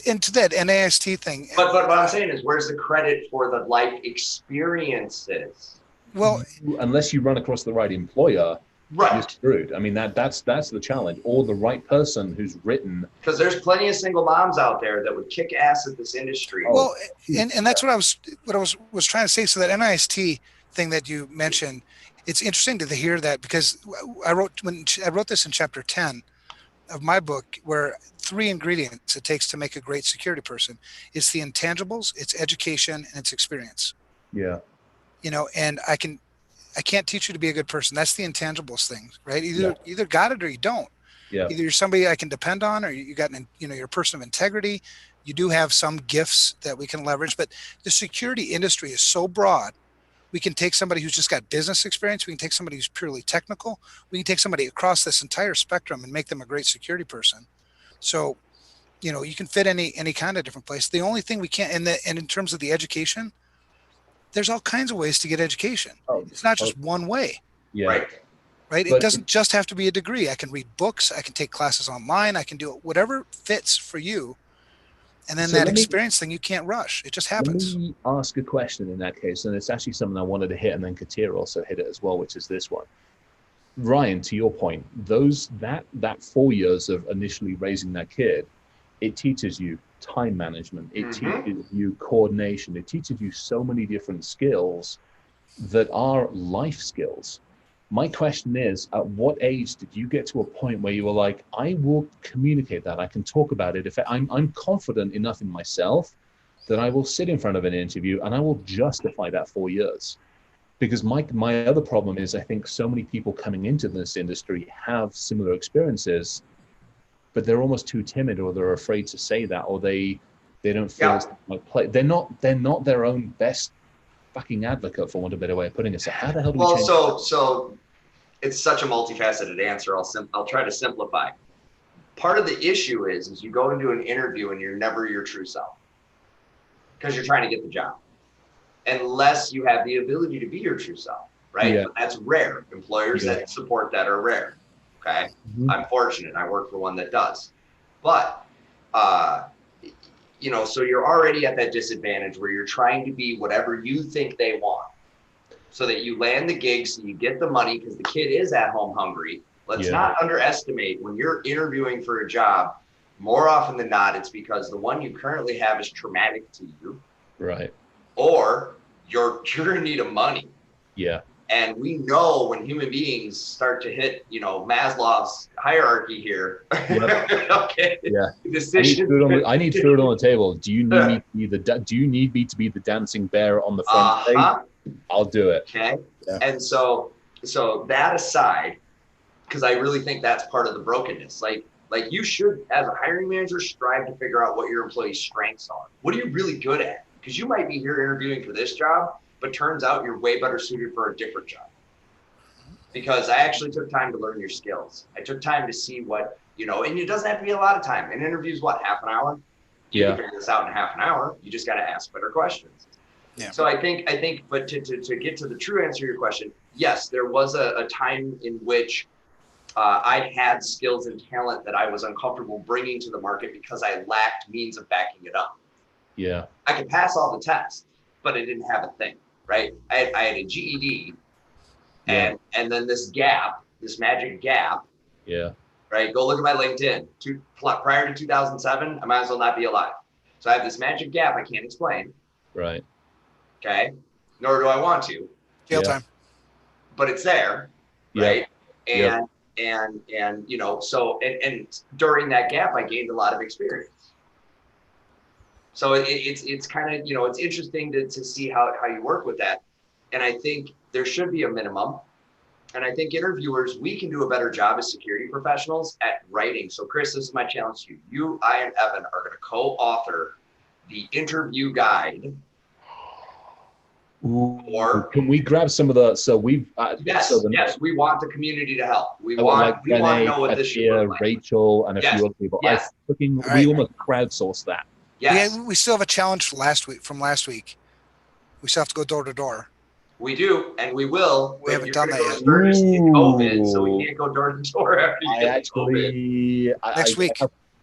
into that NAST thing. But what I'm saying is, where's the credit for the life experiences? Well, unless you run across the right employer, right, you're screwed. I mean, that's the challenge. Or the right person who's written. Because there's plenty of single moms out there that would kick ass at this industry. Well, and that's what I was trying to say. So that NIST thing that you mentioned, it's interesting to hear that, because I wrote this in chapter 10 of my book, where 3 ingredients it takes to make a great security person. It's the intangibles, it's education, and it's experience. Yeah. And I can't teach you to be a good person. That's the intangibles thing, right? Either got it or you don't. Yeah. Either you're somebody I can depend on, or you got you're a person of integrity. You do have some gifts that we can leverage, but the security industry is so broad. We can take somebody who's just got business experience. We can take somebody who's purely technical. We can take somebody across this entire spectrum and make them a great security person. So, you can fit any kind of different place. The only thing we can't, and in terms of the education, there's all kinds of ways to get education. It's not just one way. Yeah. Right. It doesn't just have to be a degree. I can read books. I can take classes online. I can do whatever fits for you. And then that experience thing, you can't rush. It just happens. Let me ask a question in that case, and it's actually something I wanted to hit, and then Cloutier also hit it as well, which is this one. Ryan, to your point, that 4 years of initially raising that kid, it teaches you time management. It teaches you coordination. It teaches you so many different skills that are life skills. My question is, at what age did you get to a point where you were like, I will communicate that, I can talk about it. If I'm confident enough in myself that I will sit in front of an interview and I will justify that 4 years. Because my other problem is, I think so many people coming into this industry have similar experiences, but they're almost too timid, or they're afraid to say that, or they don't feel it's like play. They're not their own best fucking advocate, for want of a better way of putting it. So how the hell do we change that? So it's such a multifaceted answer. I'll try to simplify. Part of the issue is you go into an interview and you're never your true self because you're trying to get the job, unless you have the ability to be your true self, right? Yeah. But that's rare. Employers that support that are rare. Okay. Mm-hmm. I'm fortunate. I work for one that does. But, so you're already at that disadvantage where you're trying to be whatever you think they want so that you land the gig, so you get the money, because the kid is at home hungry. Let's not underestimate, when you're interviewing for a job, more often than not, it's because the one you currently have is traumatic to you. Right. Or you're in need of money. Yeah. And we know when human beings start to hit, Maslow's hierarchy here. Yep. Okay. Yeah. I need food on the table. Do you need me to be the dancing bear on the front page? I'll do it. Okay. Yeah. And so that aside, because I really think that's part of the brokenness. Like you should, as a hiring manager, strive to figure out what your employees' strengths are. What are you really good at? Because you might be here interviewing for this job, but turns out you're way better suited for a different job. Because I actually took time to learn your skills. I took time to see what, and it doesn't have to be a lot of time. An interview is what, half an hour? You can figure this out in half an hour. You just got to ask better questions. Yeah. So I think, but to get to the true answer to your question, yes, there was a time in which I had skills and talent that I was uncomfortable bringing to the market because I lacked means of backing it up. Yeah. I could pass all the tests, but I didn't have a thing, right? I had a GED and then this magic gap. Yeah. Right. Go look at my LinkedIn. Prior to 2007, I might as well not be alive. So I have this magic gap I can't explain. Right. Okay. Nor do I want to. Jail time. But it's there. Right. And so during that gap, I gained a lot of experience. So it's kind of, it's interesting to see how you work with that. And I think there should be a minimum. And I think interviewers, we can do a better job as security professionals at writing. So Chris, this is my challenge to you. You, I, and Evan are going to co-author the interview guide. Or can we grab some of the, so we've, yes, we want the community to help. We want to know what this should look like. Rachel, and a few other people. Yes. We almost crowdsource that. Yes. We still have a challenge from last week. We still have to go door to door. We do, and we will. We haven't done that yet. Sturgis in COVID, so we can't go door to door after you get COVID. Next week.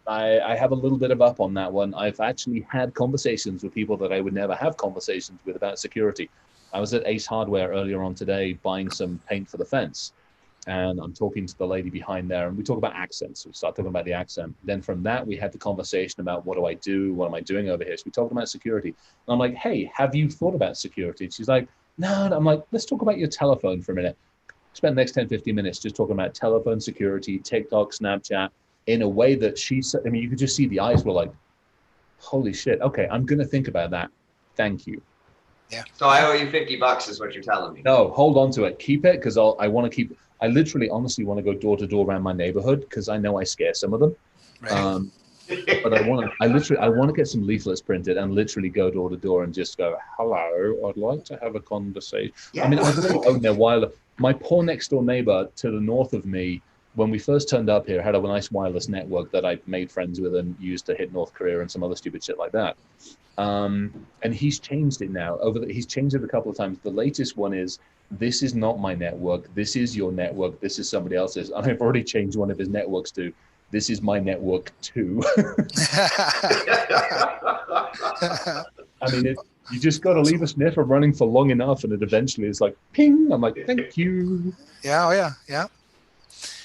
I have a little bit of up on that one. I've actually had conversations with people that I would never have conversations with about security. I was at Ace Hardware earlier on today buying some paint for the fence. And I'm talking to the lady behind there, and we talk about accents. We start talking about the accent. Then from that, we had the conversation about what do I do? What am I doing over here? So we talked about security. And I'm like, hey, have you thought about security? And she's like, no. And I'm like, let's talk about your telephone for a minute. Spend the next 10, 15 minutes just talking about telephone security, TikTok, Snapchat, in a way that you could just see the eyes were like, holy shit. Okay, I'm going to think about that. Thank you. Yeah. So I owe you $50 is what you're telling me. No, hold on to it. Keep it, because I literally honestly want to go door to door around my neighborhood because I know I scare some of them. Right. But I want to get some leaflets printed and literally go door to door and just go, hello, I'd like to have a conversation. Yeah. I mean, I've already owned their wireless. My poor next door neighbor to the north of me, when we first turned up here, had a nice wireless network that I made friends with and used to hit North Korea and some other stupid shit like that. And he's changed it now. He's changed it a couple of times. The latest one is, this is not my network. This is your network. This is somebody else's. And I've already changed one of his networks to, this is my network too. I mean, you just got to leave a sniffer running for long enough, and it eventually is like, ping. I'm like, thank you. Yeah, oh yeah.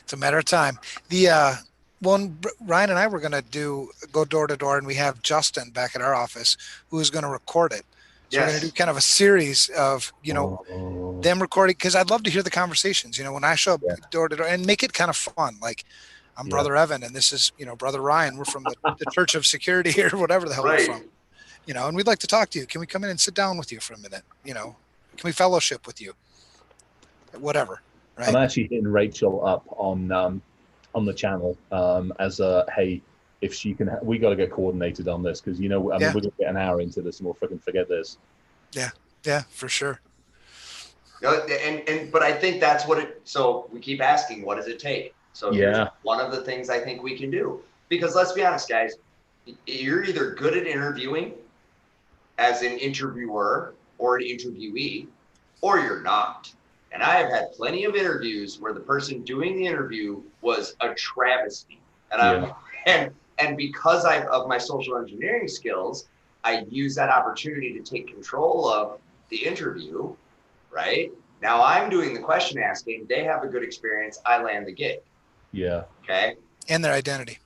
It's a matter of time. Ryan and I were going to go door to door, and we have Justin back at our office who is going to record it. So we're going to do kind of a series of, them recording, because I'd love to hear the conversations, when I show up door to door, and make it kind of fun. Like, I'm Brother Evan, and this is, Brother Ryan. We're from the Church of Security or whatever the hell we're from, and we'd like to talk to you. Can we come in and sit down with you for a minute? Can we fellowship with you? Whatever. Right? I'm actually hitting Rachel up on the channel as a, hey, if she can, we got to get coordinated on this, because, we're going to get an hour into this and we'll freaking forget this. Yeah, for sure. But I think that's so we keep asking, what does it take? So here's one of the things I think we can do, because let's be honest, guys, you're either good at interviewing as an interviewer or an interviewee, or you're not. And I have had plenty of interviews where the person doing the interview was a travesty. And because of my social engineering skills, I use that opportunity to take control of the interview, right? Now I'm doing the question asking, they have a good experience, I land the gig. Yeah. Okay. And their identity.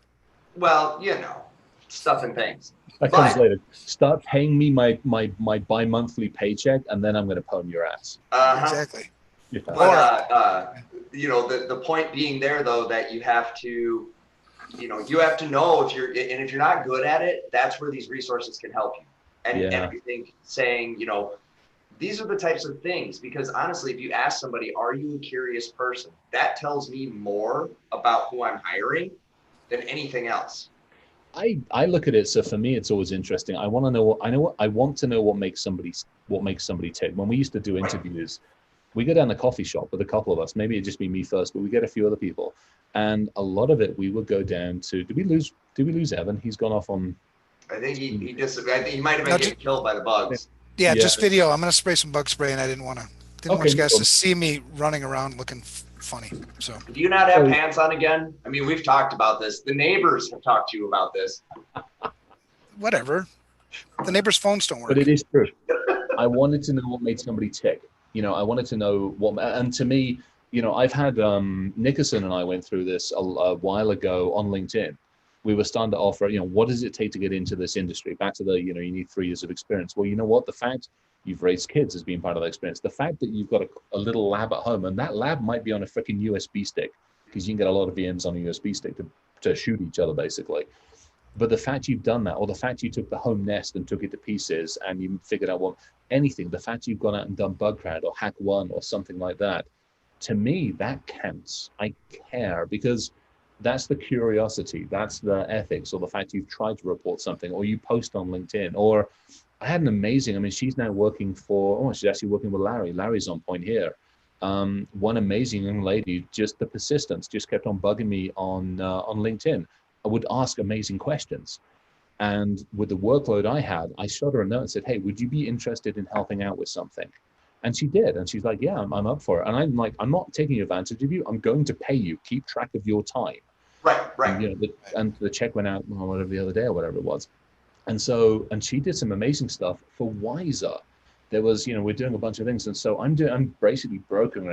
Well, stuff and things. That comes later. Start paying me my bi-monthly paycheck, and then I'm going to pwn your ass. Exactly. Yeah. But, the point being there, though, that you have to, know if you're not good at it, that's where these resources can help you. And I think saying, these are the types of things, because honestly, if you ask somebody, are you a curious person? That tells me more about who I'm hiring than anything else. I look at it. So for me, it's always interesting. I want to know what makes somebody tick. When we used to do interviews, we go down the coffee shop with a couple of us. Maybe it'd just be me first, but we get a few other people, and a lot of it we would go down to. Did we lose Evan? He's gone off on. I think he might have been getting killed by the bugs. Yeah, just video. I'm gonna spray some bug spray, and I didn't want you guys to see me running around looking funny. So do you not have pants on again? I mean, we've talked about this. The neighbors have talked to you about this. Whatever. The neighbors' phones don't work. But it is true. I wanted to know what made somebody tick. I wanted to know what, and to me, I've had Nickerson and I went through this a while ago on LinkedIn. We were starting to offer, what does it take to get into this industry? Back to the, you need 3 years of experience. Well, you know what? The fact you've raised kids has been part of that experience. The fact that you've got a little lab at home, and that lab might be on a freaking USB stick, because you can get a lot of VMs on a USB stick to shoot each other, basically. But the fact you've done that, or the fact you took the home nest and took it to pieces and you figured out anything, the fact you've gone out and done BugCrowd or HackOne or something like that, to me, that counts. I care, because that's the curiosity, that's the ethics, or the fact you've tried to report something, or you post on LinkedIn. Or I had an amazing, she's now working she's actually working with Larry. Larry's on point here. One amazing young lady, just the persistence, just kept on bugging me on LinkedIn. I would ask amazing questions. And with the workload I had, I shot her a note and said, hey, would you be interested in helping out with something? And she did. And she's like, yeah, I'm up for it. And I'm like, I'm not taking advantage of you. I'm going to pay you. Keep track of your time. Right. And the check went out whatever the other day or whatever it was. And she did some amazing stuff for Wiser. There was, we're doing a bunch of things. And so I'm basically brokering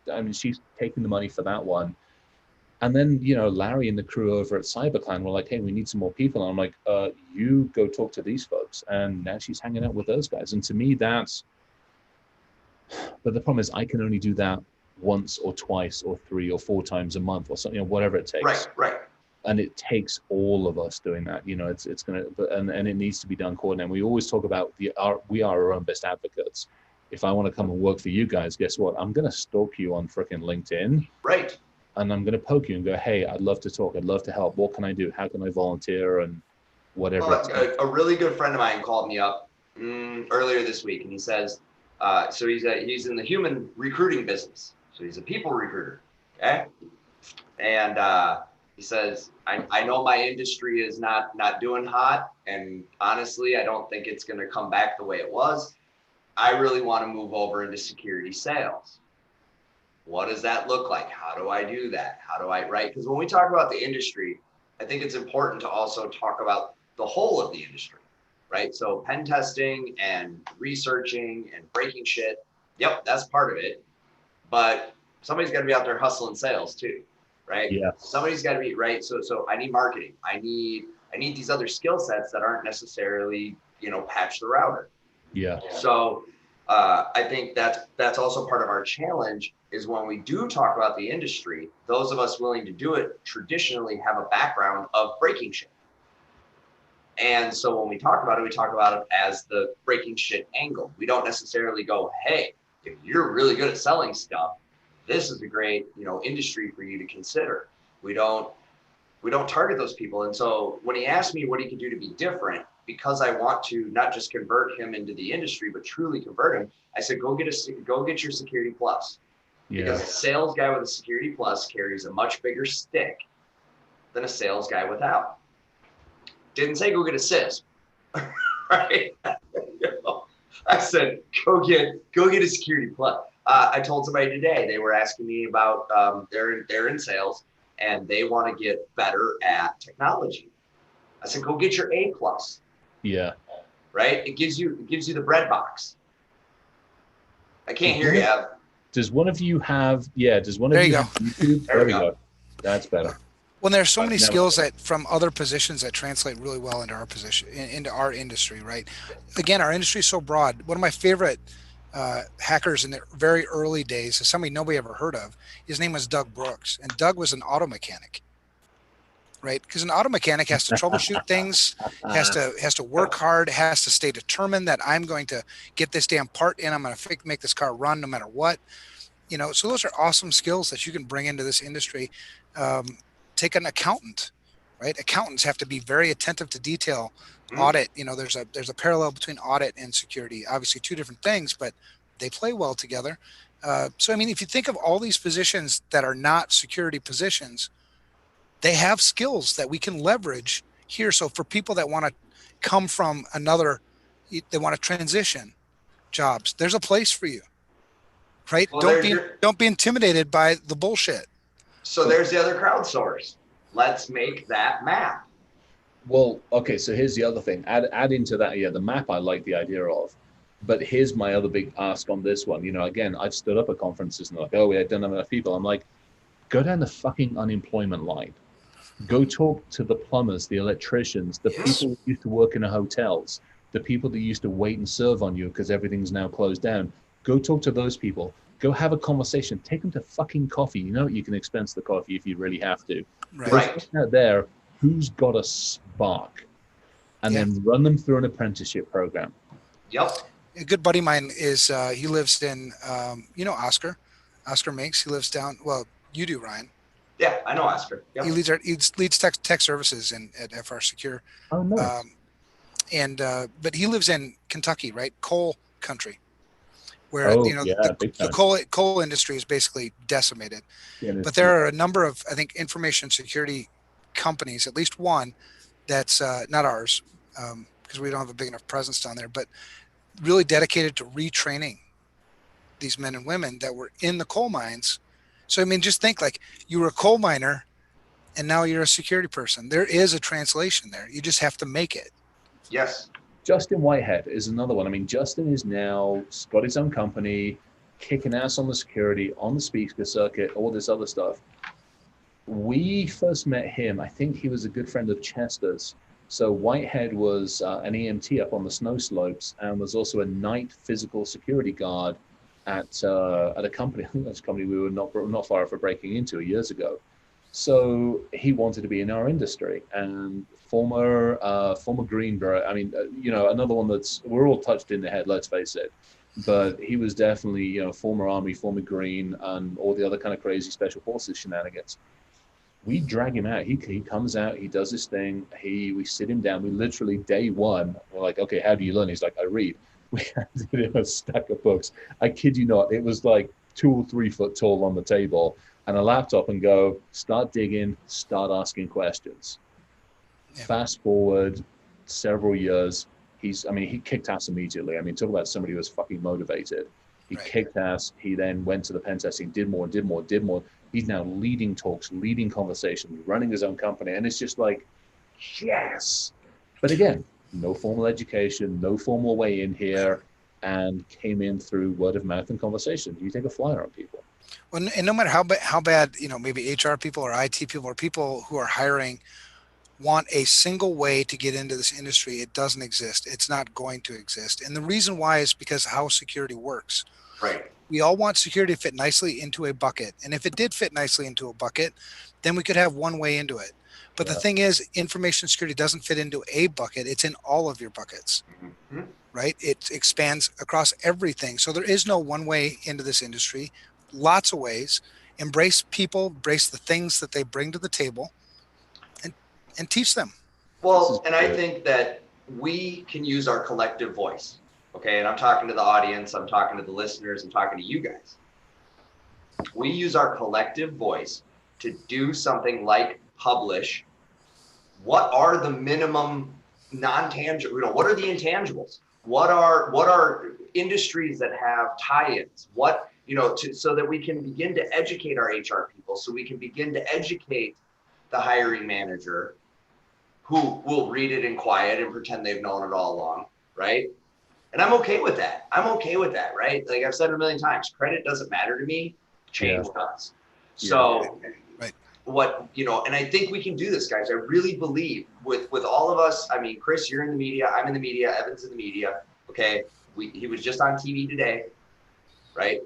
it. She's taking the money for that one. And then, Larry and the crew over at CyberClan were like, hey, we need some more people. And I'm like, you go talk to these folks. And now she's hanging out with those guys. And to me, but the problem is I can only do that once or twice or 3 or 4 times a month or something, whatever it takes. Right. And it takes all of us doing that. It's going to, and it needs to be done coordinated. We always talk about we are our own best advocates. If I want to come and work for you guys, guess what? I'm going to stalk you on frickin' LinkedIn. Right. And I'm going to poke you and go, hey, I'd love to talk. I'd love to help. What can I do? How can I volunteer? And whatever. Well, a really good friend of mine called me up earlier this week, and he says, so he's in the human recruiting business. So he's a people recruiter. Okay. And he says, I know my industry is not doing hot. And honestly, I don't think it's going to come back the way it was. I really want to move over into security sales. What does that look like? How do I do that? Right? Because when we talk about the industry, I think it's important to also talk about the whole of the industry, right? So pen testing and researching and breaking shit. Yep, that's part of it. But somebody's got to be out there hustling sales too, right? Yeah. Somebody's got to be, right? So I need marketing. I need these other skill sets that aren't necessarily, patch the router. Yeah. So I think that's also part of our challenge is when we do talk about the industry, those of us willing to do it traditionally have a background of breaking shit. And so when we talk about it, we talk about it as the breaking shit angle. We don't necessarily go, hey, if you're really good at selling stuff, this is a great, industry for you to consider. We don't target those people. And so when he asked me what he could do to be different, because I want to not just convert him into the industry, but truly convert him, I said, go get your security plus. Because a sales guy with a security plus carries a much bigger stick than a sales guy without. Didn't say go get a CISSP, right? I said go get a security plus. I told somebody today, they were asking me about they're in sales and they want to get better at technology. I said go get your A plus. Yeah. Right? It gives you the bread box. I can't hear you. Does one of you have YouTube? There we go. That's better. Well, there's so many skills that from other positions that translate really well into our position, into our industry, right? Again, our industry is so broad. One of my favorite hackers in the very early days is somebody nobody ever heard of. His name was Doug Brooks, and Doug was an auto mechanic, right? Because an auto mechanic has to troubleshoot things, has to work hard, has to stay determined that I'm going to get this damn part in. I'm going to make this car run no matter what. So those are awesome skills that you can bring into this industry. Take an accountant, right? Accountants have to be very attentive to detail. Audit, there's a parallel between audit and security. Obviously, two different things, but they play well together. So, I mean, if you think of all these positions that are not security positions, they have skills that we can leverage here. So, for people that want to come from they want to transition jobs, there's a place for you, right? Well, don't be intimidated by the bullshit. So there's the other crowdsource. Let's make that map. Well, okay, so here's the other thing. Add into that, the map I like the idea of. But here's my other big ask on this one. Again, I've stood up at conferences and they're like, oh, we don't have enough people. I'm like, go down the fucking unemployment line. Go talk to the plumbers, the electricians, the people who used to work in the hotels, the people that used to wait and serve on you because everything's now closed down. Go talk to those people. Go have a conversation. Take them to fucking coffee. You can expense the coffee if you really have to. Right. Out there, who's got a spark, and then run them through an apprenticeship program. Yep. A good buddy of mine is he lives in Auster. Auster Minks. He lives down. Well, you do, Ryan. Yeah, I know Auster. Yep. He leads tech services at FR Secure. Oh, nice. But he lives in Kentucky, right? Coal country. Where the coal industry is basically decimated. But there are a number of, I think, information security companies, at least one that's not ours, because we don't have a big enough presence down there, but really dedicated to retraining these men and women that were in the coal mines. So, I mean, just think like you were a coal miner and now you're a security person. There is a translation there. You just have to make it. Yes. Justin Whitehead is another one. I mean, Justin is now got his own company, kicking ass on the security, on the speaker circuit, all this other stuff. We first met him, I think he was a good friend of Chester's. So Whitehead was an EMT up on the snow slopes and was also a night physical security guard at a company. I think that's a company we were not far off of breaking into years ago. So he wanted to be in our industry, and former Green Beret. I mean, another one we're all touched in the head. Let's face it. But he was definitely, former Army, former Green, and all the other kind of crazy special forces shenanigans. We drag him out. He comes out. He does his thing. We sit him down. We literally day one. We're like, okay, how do you learn? He's like, I read. We handed him a stack of books. I kid you not. It was like 2 or 3 foot tall on the table, and a laptop, and go start digging, start asking questions. Yeah. Fast forward several years, he kicked ass immediately. I mean, talk about somebody who was fucking motivated. He kicked ass. He then went to the pen testing, did more. He's now leading talks, leading conversations, running his own company, and it's just like, yes. But again, no formal education, no formal way in here, and came in through word of mouth and conversation. You take a flyer on people. Well, and no matter how bad, maybe HR people or IT people or people who are hiring want a single way to get into this industry. It doesn't exist. It's not going to exist. And the reason why is because how security works. Right. We all want security to fit nicely into a bucket. And if it did fit nicely into a bucket, then we could have one way into it. But the thing is, information security doesn't fit into a bucket. It's in all of your buckets, right? It expands across everything. So there is no one way into this industry. Lots of ways. Embrace people, embrace the things that they bring to the table, and teach them. Well, and I think that we can use our collective voice. Okay. And I'm talking to the audience, I'm talking to the listeners, I'm talking to you guys. We use our collective voice to do something like publish what are the minimum non-tangible, what are the intangibles? What are industries that have tie-ins? What, so that we can begin to educate our HR people, so we can begin to educate the hiring manager, who will read it in quiet and pretend they've known it all along, right? And I'm okay with that. Right? Like I've said it a million times, credit doesn't matter to me, change does. So what, and I think we can do this, guys. I really believe with all of us. I mean, Chris, you're in the media, I'm in the media, Evan's in the media. Okay. He was just on TV today, right?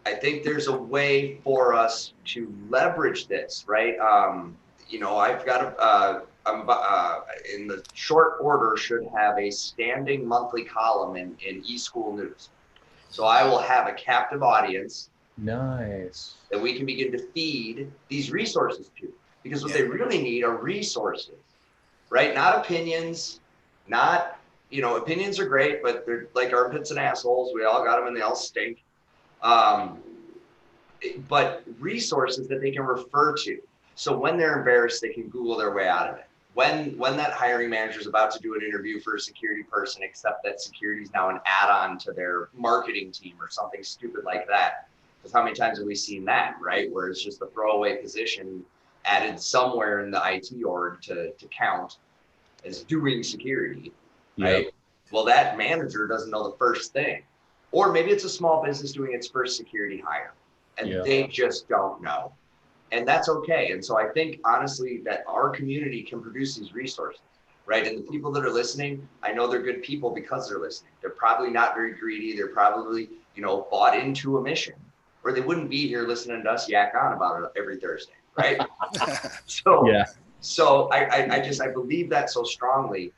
I think there's a way for us to leverage this, right? I've got in the short order should have a standing monthly column in eSchool News. So I will have a captive audience. Nice. That we can begin to feed these resources to, because what they really need are resources, right? Not opinions, opinions are great, but they're like armpits and assholes. We all got them and they all stink. But resources that they can refer to. So when they're embarrassed, they can Google their way out of it. When that hiring manager is about to do an interview for a security person, except that security is now an add-on to their marketing team or something stupid like that. Because how many times have we seen that, right? Where it's just a throwaway position added somewhere in the IT org to count as doing security, right? Yep. Well, that manager doesn't know the first thing. Or maybe it's a small business doing its first security hire, and they just don't know. And that's okay. And so I think, honestly, that our community can produce these resources, right? And the people that are listening, I know they're good people because they're listening. They're probably not very greedy. They're probably, bought into a mission, or they wouldn't be here listening to us yak on about it every Thursday, right? So I believe that so strongly,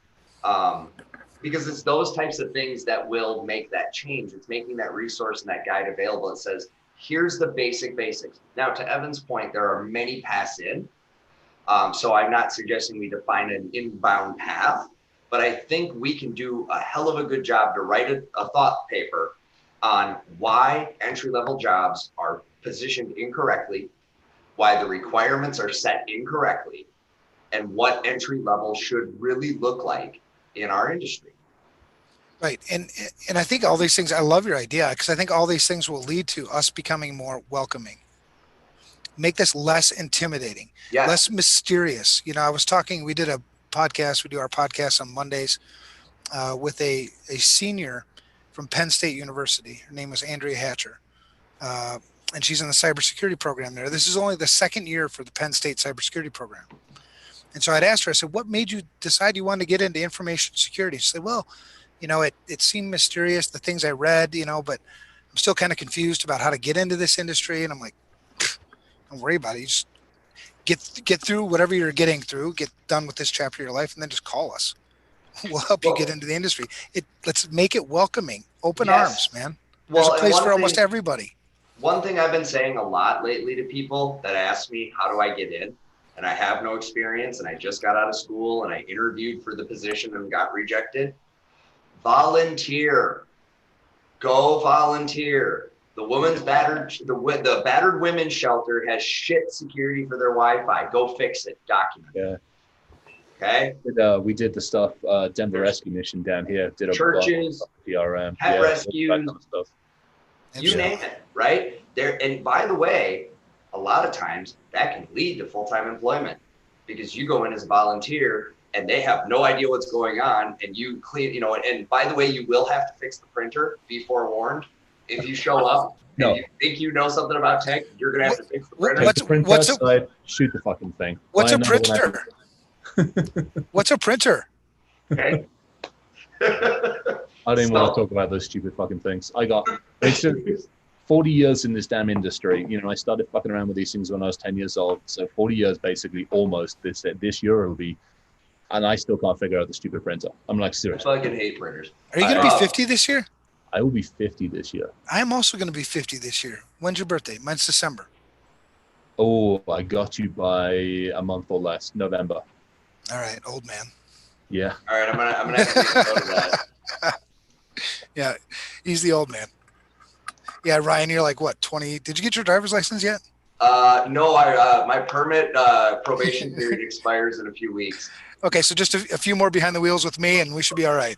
because it's those types of things that will make that change. It's making that resource and that guide available. It says, here's the basics. Now, to Evan's point, there are many paths in. So I'm not suggesting we define an inbound path, but I think we can do a hell of a good job to write a thought paper on why entry-level jobs are positioned incorrectly, why the requirements are set incorrectly, and what entry-level should really look like in our industry. Right. And I think all these things, I love your idea, because I think all these things will lead to us becoming more welcoming. Make this less intimidating, less mysterious. We did a podcast, we do our podcast on Mondays with a senior from Penn State University. Her name was Andrea Hatcher. And she's in the cybersecurity program there. This is only the second year for the Penn State cybersecurity program. And so I'd asked her, I said, what made you decide you wanted to get into information security? She said, well, it seemed mysterious, the things I read, but I'm still kind of confused about how to get into this industry. And I'm like, don't worry about it. You just get through whatever you're getting through, get done with this chapter of your life, and then just call us. We'll help you get into the industry. Let's make it welcoming, open arms, man. There's a place for almost everybody. One thing I've been saying a lot lately to people that ask me, how do I get in? And I have no experience, and I just got out of school, and I interviewed for the position and got rejected. Volunteer. Go volunteer. The battered women's shelter has shit security for their Wi-Fi. Go fix it. Document. Yeah. Okay. We did the stuff. Denver Rescue Mission down here. Did a churches, PRM, pet rescues, that kind of stuff. You name it, right? And by the way, a lot of times that can lead to full-time employment, because you go in as a volunteer and they have no idea what's going on, and you clean, and by the way, you will have to fix the printer, be forewarned. If you show up and you think you know something about tech, you're going to have to fix the printer. Take the printer outside, shoot the fucking thing. What's a printer? What's a printer? Okay. I don't even want to talk about those stupid fucking things. It's just 40 years in this damn industry. You know, I started fucking around with these things when I was 10 years old. So 40 years, basically, almost. This year it'll be, and I still can't figure out the stupid printer. I'm like, I seriously. fucking hate printers. Are you going to be 50 this year? I will be 50 this year. I'm also going to be 50 this year. When's your birthday? Mine's December. Oh, I got you by a month or less. November. All right, old man. Yeah. All right, I'm gonna have to make a note of that. Yeah, he's the old man. Yeah, Ryan, you're like what, 20? Did you get your driver's license yet? No, my permit probation period expires in a few weeks. Okay, so just a few more behind the wheels with me, and we should be all right.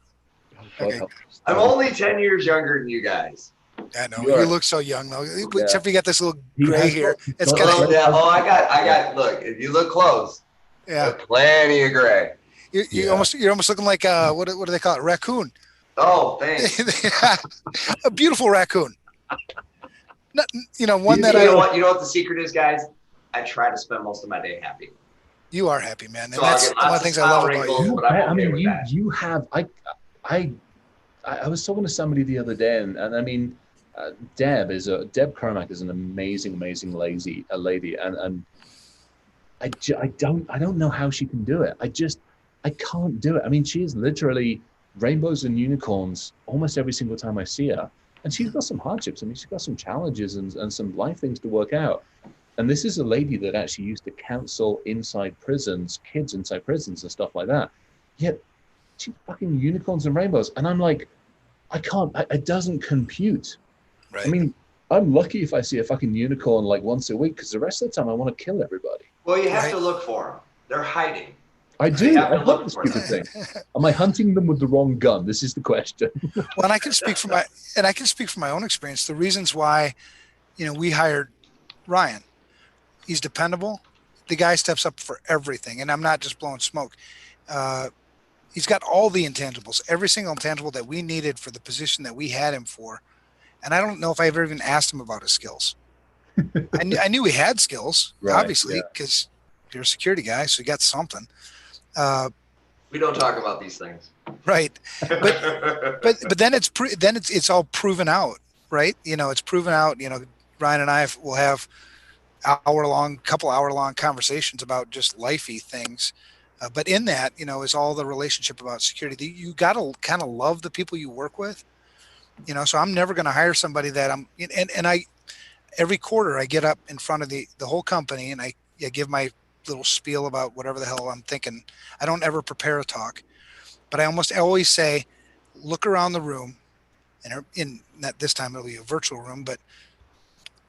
Okay. I'm only 10 years younger than you guys. I know you look so young though, except for you got this little gray hair. It's I got. Look, if you look close, yeah, plenty of gray. You're almost looking like what do they call it? Raccoon. Oh, thanks. A beautiful raccoon. Not, one you that know what the secret is, guys? I try to spend most of my day happy. You are happy, man, and so that's one of the things I love about you. I mean, you have. I was talking to somebody the other day, and I mean, Deb Kermack is an amazing lady, and I don't know how she can do it. I can't do it. I mean, she is literally rainbows and unicorns almost every single time I see her, and she's got some hardships. I mean, she's got some challenges and some life things to work out. And this is a lady that actually used to counsel inside prisons, kids inside prisons and stuff like that. Yet she's fucking unicorns and rainbows. And I'm like, I can't, it doesn't compute. Right. I mean, I'm lucky if I see a fucking unicorn like once a week, because the rest of the time I want to kill everybody. Well, you have to look for them. They're hiding. I do. I love this stupid thing. Am I hunting them with the wrong gun? This is the question. Well, and I can speak from my own experience. The reasons why, we hired Ryan. He's dependable. The guy steps up for everything, and I'm not just blowing smoke. He's got all the intangibles, every single intangible that we needed for the position that we had him for. And I don't know if I ever even asked him about his skills. I knew he had skills, obviously, because you're a security guy, so you got something. We don't talk about these things, right? But then it's all proven out, right? It's proven out. Ryan and I will have couple hour long conversations about just lifey things. But in that, is all the relationship about security. You got to kind of love the people you work with, so I'm never going to hire somebody that every quarter I get up in front of the whole company and I give my little spiel about whatever the hell I'm thinking. I don't ever prepare a talk, but I almost always say, look around the room, and not this time it'll be a virtual room, but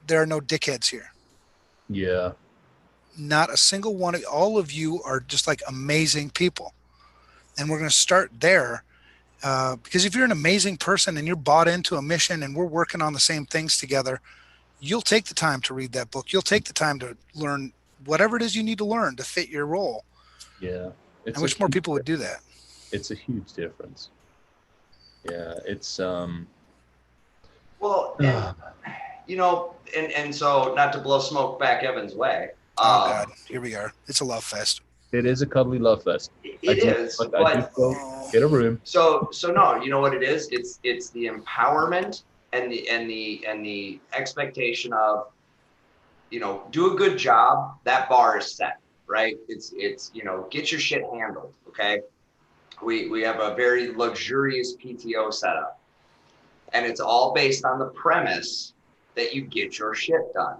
there are no dickheads here. Yeah. Not a single one. All of you are just like amazing people. And we're going to start there because if you're an amazing person and you're bought into a mission and we're working on the same things together, you'll take the time to read that book. You'll take the time to learn whatever it is you need to learn to fit your role. Yeah. I wish more people would do that. It's a huge difference. Yeah. It's, well, and so not to blow smoke back Evan's way. Oh God, here we are. It's a love fest. It is a cuddly love fest. It is. Get a room. So no, you know what it is? It's the empowerment and the expectation of, do a good job. That bar is set, right? It's get your shit handled. Okay. We have a very luxurious PTO setup, and it's all based on the premise that you get your shit done.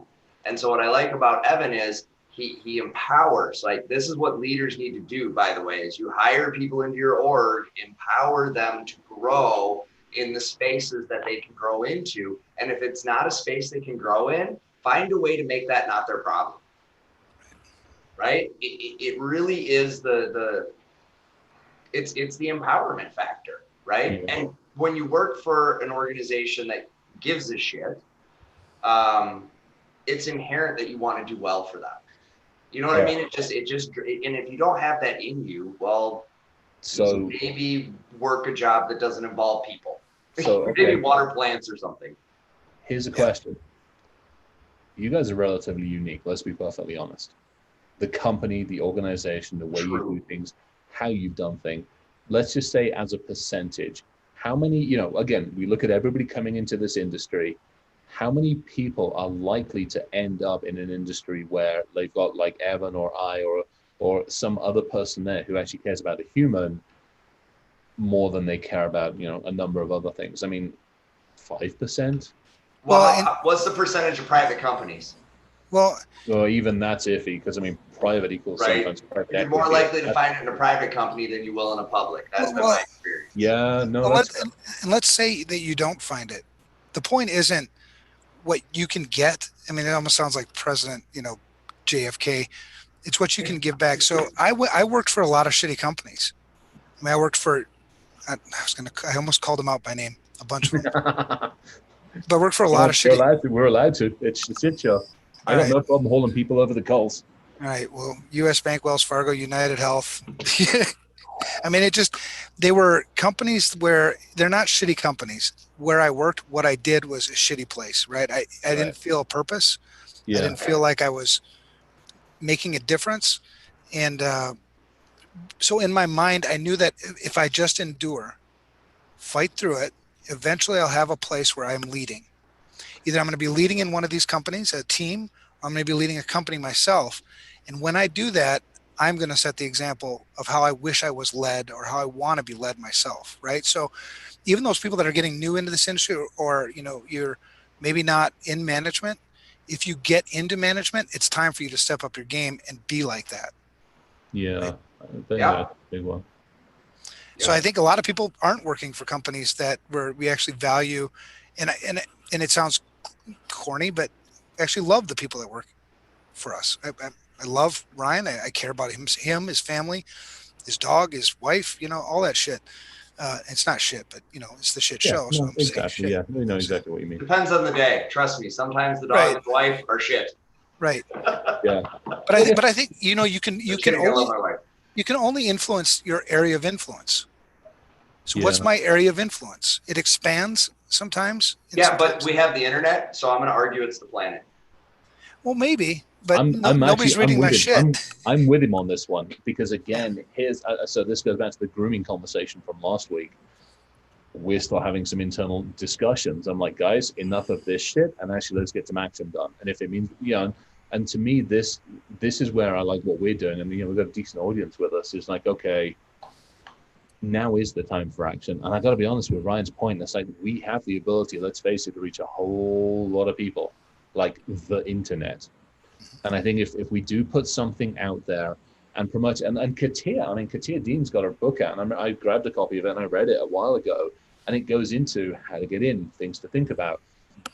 And so what I like about Evan is he empowers. Like, this is what leaders need to do, by the way, is you hire people into your org, empower them to grow in the spaces that they can grow into. And if it's not a space they can grow in, find a way to make that not their problem. Right? It really is it's the empowerment factor, right? Yeah. And when you work for an organization that gives a shit, it's inherent that you want to do well for them. You know what I mean? It just, and if you don't have that in you, well, so maybe work a job that doesn't involve people. So maybe water plants or something. Here's a question. You guys are relatively unique. Let's be perfectly honest. the company, the organization, the way you do things, how you've done things. Let's just say as a percentage, how many, again, we look at everybody coming into this industry, how many people are likely to end up in an industry where they've got like Evan or I or some other person there who actually cares about the human more than they care about, a number of other things. I mean, 5%? Well, what's the percentage of private companies? Well, even that's iffy, because I mean, private equals sometimes private You're more likely to find it in a private company than you will in a public. That's been my experience. Yeah, no. Let's say that you don't find it. The point isn't what you can get. I mean, it almost sounds like President, JFK. It's what you can give back. So I worked for a lot of shitty companies. I mean, I worked for, I almost called them out by name, a bunch of them. But I worked for a lot of shitty. We're allowed to. It's the shit show. I got no problem holding people over the coals. All right. Well, U.S. Bank, Wells Fargo, United Health. I mean, they were companies where they're not shitty companies. Where I worked, what I did was a shitty place, right? I didn't feel a purpose. Yeah. I didn't feel like I was making a difference. And so in my mind, I knew that if I just endure, fight through it, eventually I'll have a place where I'm leading. Either I'm going to be leading in one of these companies, a team, or I'm going to be leading a company myself. And when I do that, I'm going to set the example of how I wish I was led or how I want to be led myself, right? So even those people that are getting new into this industry or you're maybe not in management, if you get into management, it's time for you to step up your game and be like that. Yeah, right? That's a big one. So I think a lot of people aren't working for companies where we actually value, and it sounds corny, but I actually love the people that work for us. I love Ryan. I care about him, his family, his dog, his wife, all that shit. It's not shit, but it's the shit show. So exactly. Yeah, we know exactly what you mean. Depends on the day. Trust me. Sometimes the dog and the wife are shit. Right. Yeah. But I think you can only influence your area of influence. So what's my area of influence? It expands sometimes. But we have the internet, so I'm going to argue it's the planet. Well, maybe, but nobody's reading my shit. I'm with him on this one because again, so this goes back to the grooming conversation from last week. We're still having some internal discussions. I'm like, guys, enough of this shit, and actually let's get some action done. And if it means, and to me, this is where I like what we're doing. And we've got a decent audience with us. It's like, okay, now is the time for action. And I got to be honest with Ryan's point. It's like we have the ability, let's face it, to reach a whole lot of people, like the internet. And I think if we do put something out there and promote it, and Cloutier Dean's got her book out, and I grabbed a copy of it and I read it a while ago, and it goes into how to get in, things to think about.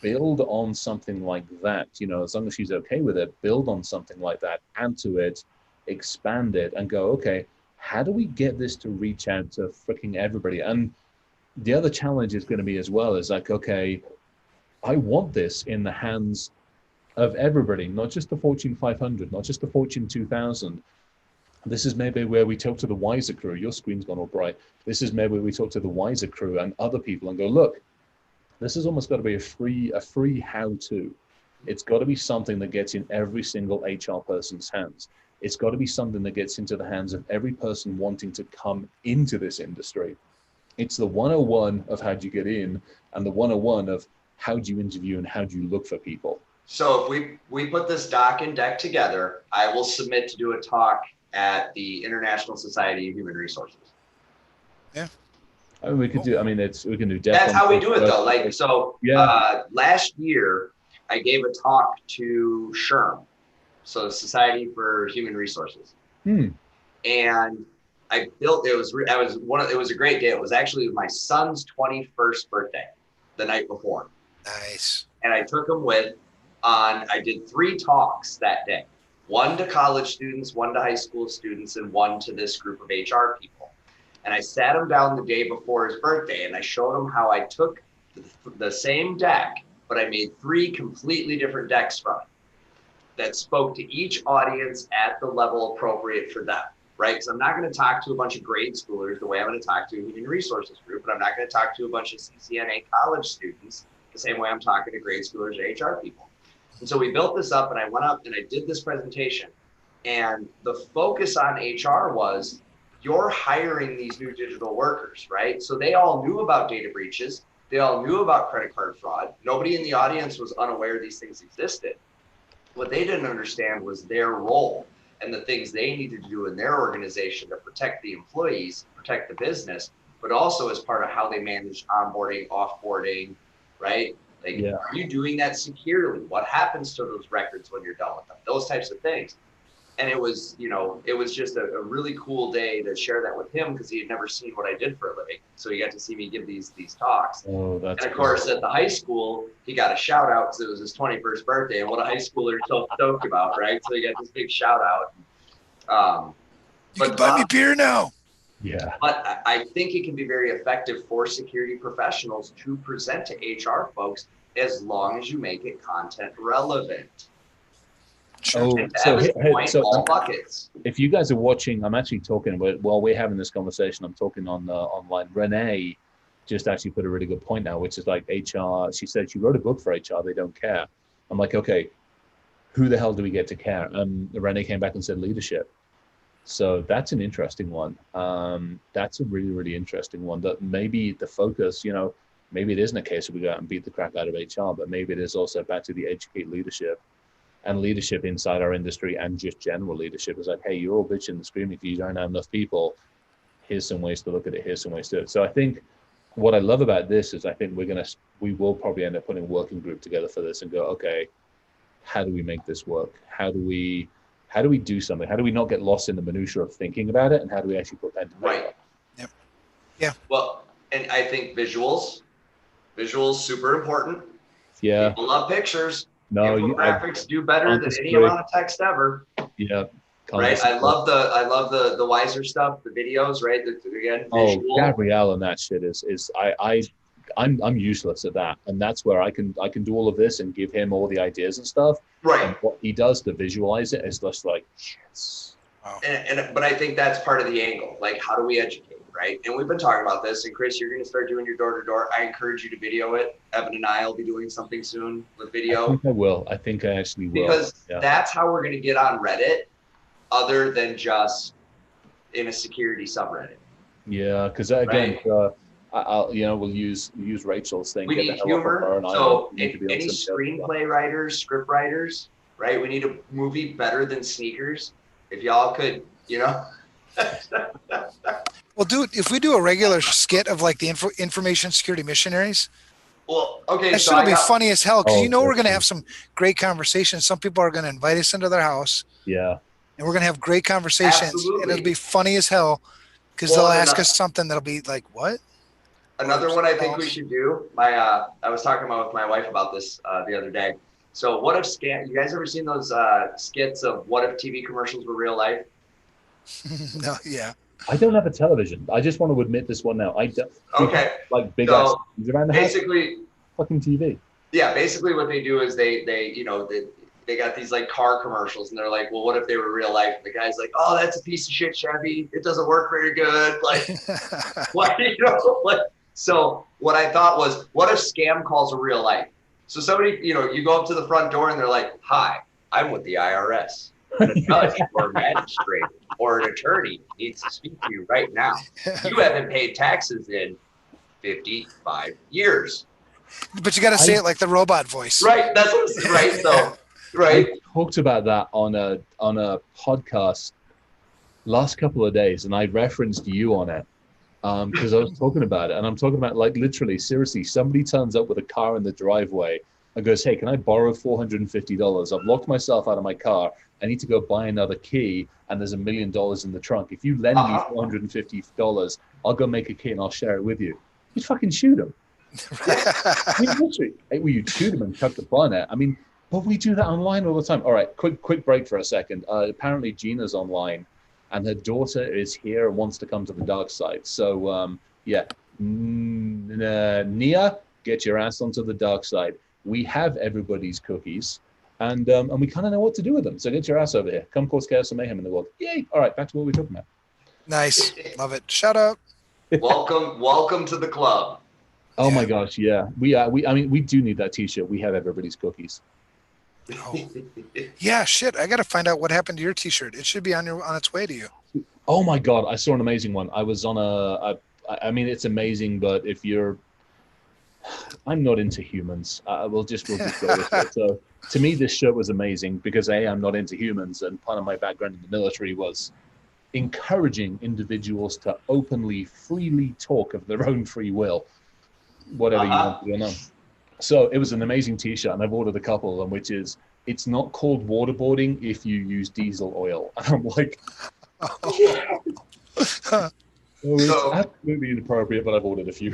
Build on something like that, as long as she's okay with it, build on something like that, add to it, expand it, and go, okay, how do we get this to reach out to freaking everybody? And the other challenge is going to be as well is like, okay, I want this in the hands of everybody, not just the Fortune 500, not just the Fortune 2000. This is maybe where we talk to the wiser crew. Your screen's gone all bright. This is maybe where we talk to the wiser crew and other people and go, look, this has almost got to be a free how-to. It's got to be something that gets in every single HR person's hands. It's got to be something that gets into the hands of every person wanting to come into this industry. It's the 101 of how do you get in and the 101 of how do you interview and how do you look for people. So if we put this doc and deck together, I will submit to do a talk at the International Society of Human Resources. Yeah. I mean, we can do That's how we do it though. Like, so last year I gave a talk to SHRM. So the Society for Human Resources. And I built, it was a great day. It was actually my son's 21st birthday, the night before. Nice. And I took him I did 3 talks that day. One to college students, one to high school students, and one to this group of HR people. And I sat him down the day before his birthday and I showed him how I took the same deck, but I made 3 completely different decks from it that spoke to each audience at the level appropriate for them, right? Because I'm not going to talk to a bunch of grade schoolers the way I'm going to talk to a human resources group, but I'm not going to talk to a bunch of CCNA college students the same way I'm talking to grade schoolers or HR people. And so we built this up and I went up and I did this presentation And the focus on HR was, you're hiring these new digital workers, right? So they all knew about data breaches. They all knew about credit card fraud. Nobody in the audience was unaware these things existed. What they didn't understand was their role and the things they needed to do in their organization to protect the employees, protect the business, but also as part of how they manage onboarding, offboarding, right? Like, Yeah. are you doing that securely? What happens to those records when you're done with them? Those types of things. And it was, it was just a really cool day to share that with him, because he had never seen what I did for a living. So he got to see me give these talks. Oh, that's And of course, at the high school, he got a shout out because it was his 21st birthday. And what a high schooler is so stoked about, right? So he got this big shout out. You can buy me beer now. Yeah. But I think it can be very effective for security professionals to present to HR folks, as long as you make it content relevant. Oh, so all buckets. If you guys are watching, I'm actually talking about, while we're having this conversation, I'm talking on online. Renee just actually put a really good point now, which is like HR. She said she wrote a book for HR. They don't care. I'm like, okay, who the hell do we get to care? Renee came back and said leadership. So that's an interesting one. That's a really, really interesting one. That maybe the focus, maybe it isn't a case of we go out and beat the crap out of HR, but maybe it is also back to the educate leadership. And leadership inside our industry, and just general leadership, is like, hey, you're all bitching and screaming because you don't have enough people. Here's some ways to look at it. Here's some ways to do it. So I think what I love about this is I think we will probably end up putting a working group together for this and go, okay, how do we make this work? How do we do something? How do we not get lost in the minutia of thinking about it? And how do we actually put pen to paper? Right. Yep. Yeah. Well, and I think visuals super important. Yeah. People love pictures. No, graphics do better than any amount of text ever. Yeah. Right. I love the Wiser stuff, the videos, right? Again, visual. Oh, Gabrielle and that shit is I'm useless at that, and that's where I can do all of this and give him all the ideas and stuff. Right. And what he does to visualize it is just like, yes. Wow. But I think that's part of the angle. Like, how do we educate? Right. And we've been talking about this. And Chris, you're going to start doing your door-to-door. I encourage you to video it. Evan and I will be doing something soon with video. I think I will. I think I actually will. Because that's how we're going to get on Reddit, other than just in a security subreddit. Yeah, because again, we'll use Rachel's thing. We need humor. So any screenplay writers, script writers, right? We need a movie better than Sneakers. If y'all could, Well, if we do a regular skit of like the information security missionaries, well, okay, that should be funny as hell, because we're going to have some great conversations. Some people are going to invite us into their house. Yeah. And we're going to have great conversations. Absolutely. And it'll be funny as hell, because they'll ask us something that'll be like, what? Another one I think we should do. I was talking with my wife about this the other day. So what if you guys ever seen those skits of what if TV commercials were real life? No, yeah. I don't have a television. I just want to admit this one now. I don't. Okay. Like big ass around the basically, house. Fucking TV. Yeah, basically what they do is they got these like car commercials, and they're like, well, what if they were real life? And the guy's like, oh, that's a piece of shit Chevy. It doesn't work very good. Like, So what I thought was, what if scam calls are real life? So somebody, you go up to the front door and they're like, hi, I'm with the IRS. A judge or a magistrate or an attorney needs to speak to you right now. You haven't paid taxes in 55 years. But you got to say it like the robot voice. Right. That's what it's right. So, right. I talked about that on a podcast last couple of days, and I referenced you on it because I was talking about it. And I'm talking about, like, literally, seriously, somebody turns up with a car in the driveway and goes, hey, can I borrow $450? I've locked myself out of my car. I need to go buy another key, and there's $1 million in the trunk. If you lend me $450, I'll go make a key and I'll share it with you. You fucking shoot him. I mean, literally, you shoot him and cut the bonnet. I mean, but we do that online all the time. All right, quick break for a second. Apparently Gina's online, and her daughter is here and wants to come to the dark side. So Nia, get your ass onto the dark side. We have everybody's cookies. And we kind of know what to do with them. So get your ass over here. Come cause chaos and mayhem in the world. Yay. All right, back to what we're talking about. Nice. Love it. Shut up. Welcome to the club. Oh my gosh, yeah. We do need that t-shirt. We have everybody's cookies. Oh, yeah, shit. I got to find out what happened to your t-shirt. It should be on its way to you. Oh my God, I saw an amazing one. I was on I mean, it's amazing, but if you're, I'm not into humans. We'll just go with it. So to me, this shirt was amazing because I'm not into humans, and part of my background in the military was encouraging individuals to openly, freely talk of their own free will, whatever you want Uh-huh. to do now. So it was an amazing T-shirt, and I've ordered a couple of them, which is it's not called waterboarding if you use diesel oil. And I'm like, yeah. Oh, it's So absolutely inappropriate, but I've ordered a few.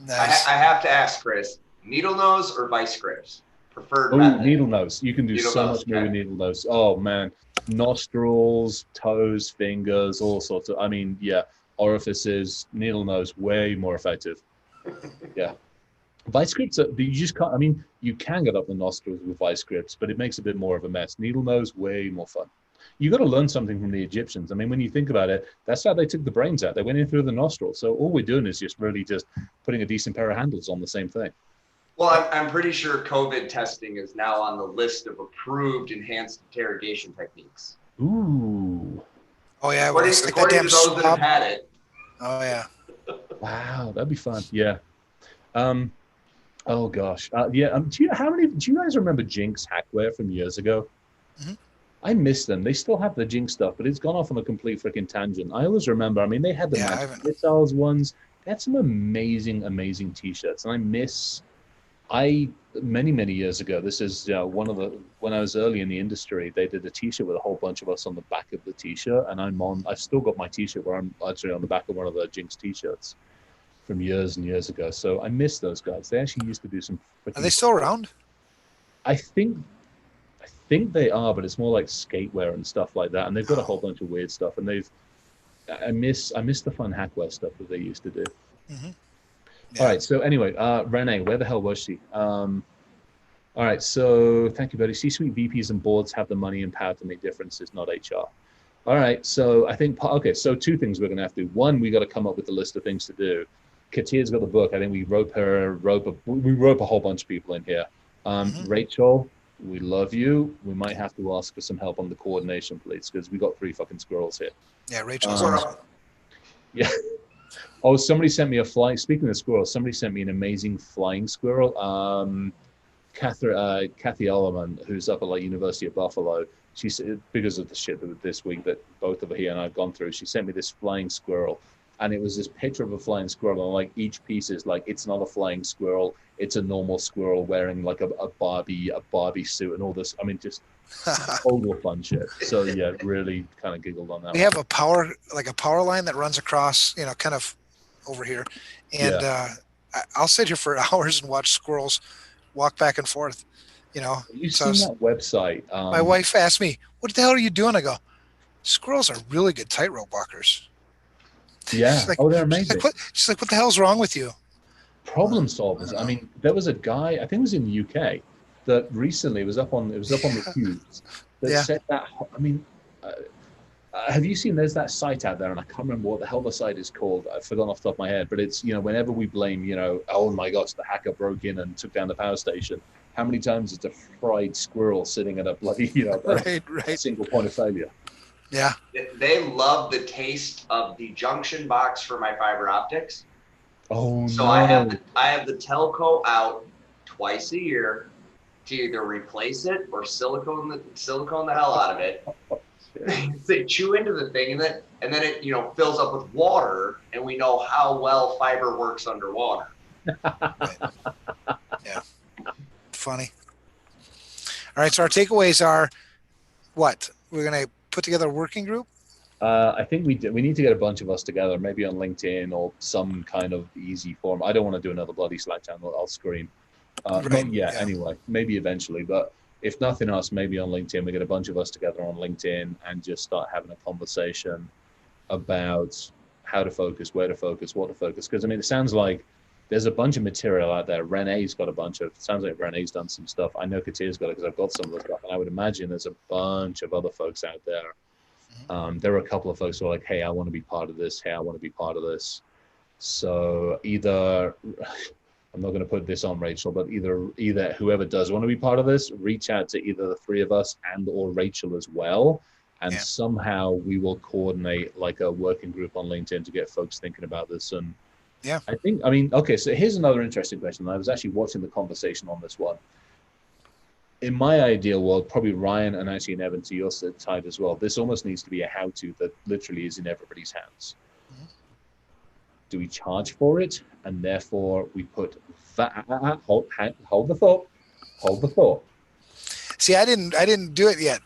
Nice. I have to ask, Chris, needle nose or vice grips? Preferred Oh, method. needle nose. You can do Needle so nose. much more Okay. with needle nose. Oh man, nostrils, toes, fingers, all sorts of. I mean, yeah, orifices, needle nose, way more effective. Yeah, vice grips. You just can't. I mean, you can get up the nostrils with vice grips, but it makes a bit more of a mess. Needle nose, way more fun. You got to learn something from the Egyptians. I mean, when you think about it, that's how they took the brains out. They went in through the nostrils. So all we're doing is just really just putting a decent pair of handles on the same thing. Well, I'm pretty sure COVID testing is now on the list of approved enhanced interrogation techniques. Ooh, Oh yeah, when they stick that According damn to those that have swab. had it. Oh yeah. wow, that'd be fun. Yeah. Um, Oh gosh, yeah. Do you guys remember Jinx Hackware from years ago? Mhm. I miss them. They still have the Jinx stuff, but it's gone off on a complete freaking tangent. I always remember. I mean, they had the Yeah, I Magic haven't. Missiles ones. They had some amazing, amazing T-shirts, and I miss. I many years ago. This is one of the when I was early in the industry. They did a T-shirt with a whole bunch of us on the back of the T-shirt, and I'm on. I've still got my T-shirt where I'm actually on the back of one of the Jinx T-shirts from years and years ago. So I miss those guys. They actually used to do some Are they freaking still cool. around? I think I think they are, but it's more like skatewear and stuff like that. And they've got a Oh. whole bunch of weird stuff. And I miss the fun hackware stuff that they used to do. Hmm. All Yeah. right. So anyway, Renee, where the hell was she? All right. So thank you, buddy. C-suite VPs and boards have the money and power to make differences, not HR. All right. So I think okay. So two things we're gonna have to do. One, we got to come up with a list of things to do. Katya's got the book. I think we rope a whole bunch of people in here. Hmm. Rachel, we love you. We might have to ask for some help on the coordination, please, because we got three fucking squirrels here. Yeah, Rachel's Um, awesome. yeah. Oh, somebody sent me a flying. Speaking of squirrels, somebody sent me an amazing flying squirrel. Kathy Ellerman, who's up at like University of Buffalo, she said because of the shit that this week that both of her and I've gone through, she sent me this flying squirrel, and it was this picture of a flying squirrel, and like each piece is like it's not a flying squirrel, it's a normal squirrel wearing like a Barbie suit and all this. I mean, just total fun shit. So yeah, really kind of giggled on that We one. have a power line that runs across, kind of over here, and Yeah. I'll sit here for hours and watch squirrels walk back and forth. You've So seen that website? my wife asked me, "What the hell are you doing?" I go, "Squirrels are really good tightrope walkers." Yeah. Oh, they're She's like, amazing. what? She's like, "What the hell's wrong with you?" Problem I solvers. don't I know. mean, there was a guy, I think it was in the UK, that recently was up on the tubes that Yeah. said that. I mean, uh, have you seen? There's that site out there, and I can't remember what the hell the site is called. I've forgotten off the top of my head, but it's whenever we blame, oh my gosh, the hacker broke in and took down the power station. How many times is a fried squirrel sitting at a bloody, Right. a Right. single point of failure? Yeah. They love the taste of the junction box for my fiber optics. Oh So I no. have the telco out twice a year to either replace it or silicone the hell out of it. They chew into the thing and then it fills up with water, and we know how well fiber works underwater. Right. Yeah. Funny. All right. So our takeaways are what? We're gonna put together a working group. I think we need to get a bunch of us together, maybe on LinkedIn or some kind of easy form. I don't want to do another bloody Slack channel. I'll scream. Right. Not yet, Yeah. anyway. Maybe eventually, but if nothing else, maybe on LinkedIn, we get a bunch of us together on LinkedIn and just start having a conversation about how to focus, where to focus, what to focus. Because I mean, it sounds like there's a bunch of material out there. Renee's got a bunch of. Sounds like Renee's done some stuff. I know Katier's got it because I've got some of the stuff, and I would imagine there's a bunch of other folks out there. There were a couple of folks who are like, "Hey, I want to be part of this. Hey, I want to be part of this." So either I'm not going to put this on Rachel, but either whoever does want to be part of this, reach out to either the three of us and or Rachel as well. And somehow we will coordinate like a working group on LinkedIn to get folks thinking about this. And I mean, okay, so here's another interesting question. I was actually watching the conversation on this one. In my ideal world, probably Ryan and actually in Evan, to your side as well, this almost needs to be a how-to that literally is in everybody's hands. Do we charge for it? And therefore we put that, hold the thought. See, I didn't do it yet.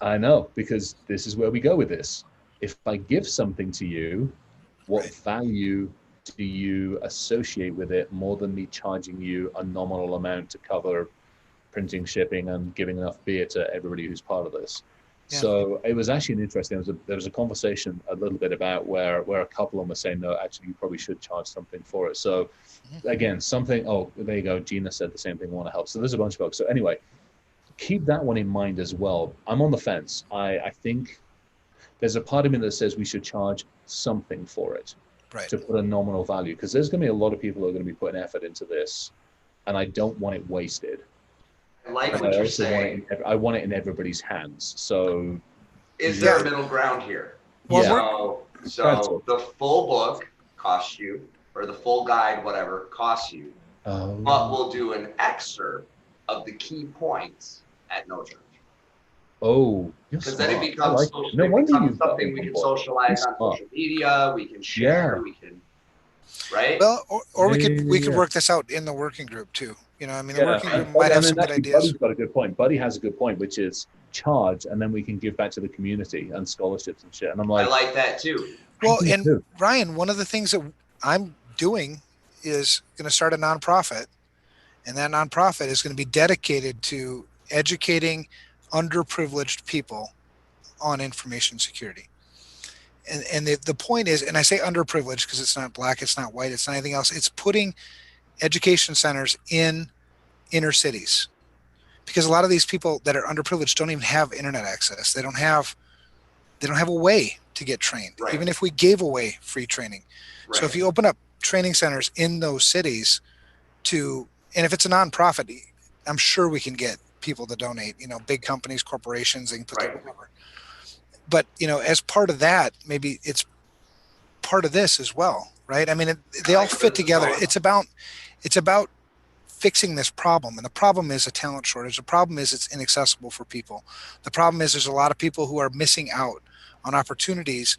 I know, because this is where we go with this. If I give something to you, what value do you associate with it more than me charging you a nominal amount to cover printing, shipping, and giving enough beer to everybody who's part of this? So it was actually an interesting, there was a conversation a little bit about where a couple of them were saying, no, actually, you probably should charge something for it. So again, there you go. Gina said the same thing, want to help. So there's a bunch of folks. So anyway, keep that one in mind as well. I'm on the fence. I think there's a part of me that says we should charge something for it to put a nominal value, because there's going to be a lot of people who are going to be putting effort into this, and I don't want it wasted. I like what you're saying. I want it in everybody's hands. So, is there a middle ground here? So the full book costs you, or the full guide, whatever, costs you. But we'll do an excerpt of the key points at no charge. Because then it becomes something we can socialize on social media. We can share. We can, right? Well, or we could work this out in the working group too. You know, I mean, the working group might have some good ideas. Buddy's got a good point. Buddy has a good point, which is charge, and then we can give back to the community and scholarships and shit. And I'm like, I like that too. Well, and Ryan, one of the things that I'm doing is going to start a nonprofit, and that nonprofit is going to be dedicated to educating underprivileged people on information security. And the point is, and I say underprivileged because it's not black, it's not white, it's not anything else. It's putting education centers in inner cities, because a lot of these people that are underprivileged don't even have internet access. They don't have a way to get trained, even if we gave away free training. So if you open up training centers in those cities and if it's a nonprofit, I'm sure we can get people to donate, big companies, corporations, they can put their whatever. But, as part of that, maybe it's part of this as well, right? I mean, they all fit together. It's about fixing this problem. And the problem is a talent shortage. The problem is it's inaccessible for people. The problem is there's a lot of people who are missing out on opportunities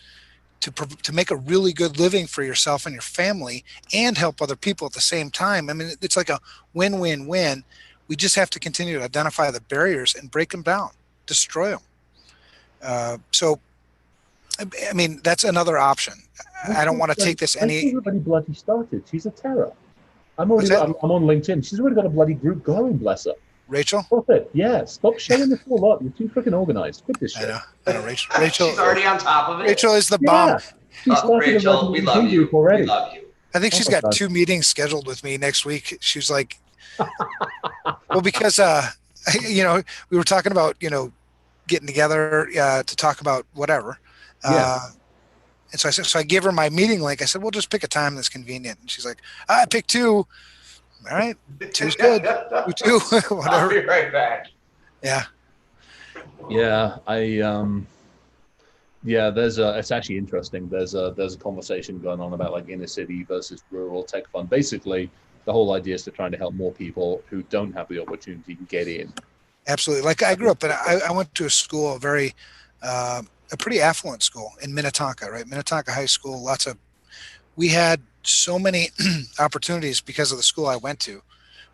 to make a really good living for yourself and your family and help other people at the same time. I mean, it's like a win-win-win. We just have to continue to identify the barriers and break them down, destroy them. So, I mean, that's another option. I don't want to take this any. Everybody bloody started. She's a terror. I'm on LinkedIn. She's already got a bloody group going. Bless her. Rachel. Stop it. Yeah. Stop showing this all up. You're too freaking organized. Quit this shit. I know. Rachel. She's already on top of it. Rachel is the bomb. Rachel, we love you. Already. We love you. I think she's got 2 meetings scheduled with me next week. She's like, well, because we were talking about getting together to talk about whatever. And so I said, I gave her my meeting link. I said, we'll just pick a time that's convenient. And she's like, I picked 2. All right. 2's good. 2, whatever. I'll be right back. Yeah. Yeah. It's actually interesting. There's a conversation going on about like inner city versus rural tech fund. Basically, the whole idea is to try to help more people who don't have the opportunity to get in. Absolutely. Like I grew up, and I went to a school, a pretty affluent school in Minnetonka, right? Minnetonka High School. We had so many opportunities because of the school I went to,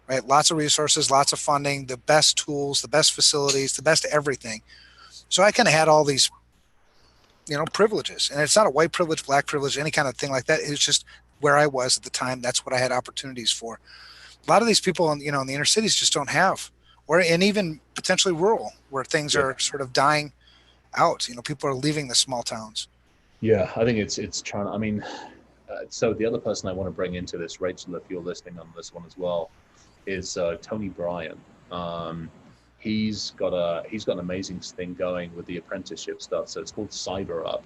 right? Lots of resources, lots of funding, the best tools, the best facilities, the best everything. So I kind of had all these, privileges, and it's not a white privilege, black privilege, any kind of thing like that. It's just where I was at the time. That's what I had opportunities for. A lot of these people in the inner cities just don't have, and even potentially rural, where things are sort of dying out. People are leaving the small towns. Yeah, I think it's trying. I mean, so the other person I want to bring into this, Rachel, if you're listening on this one as well, is Tony Bryan. He's got an amazing thing going with the apprenticeship stuff. So it's called Cyber Up,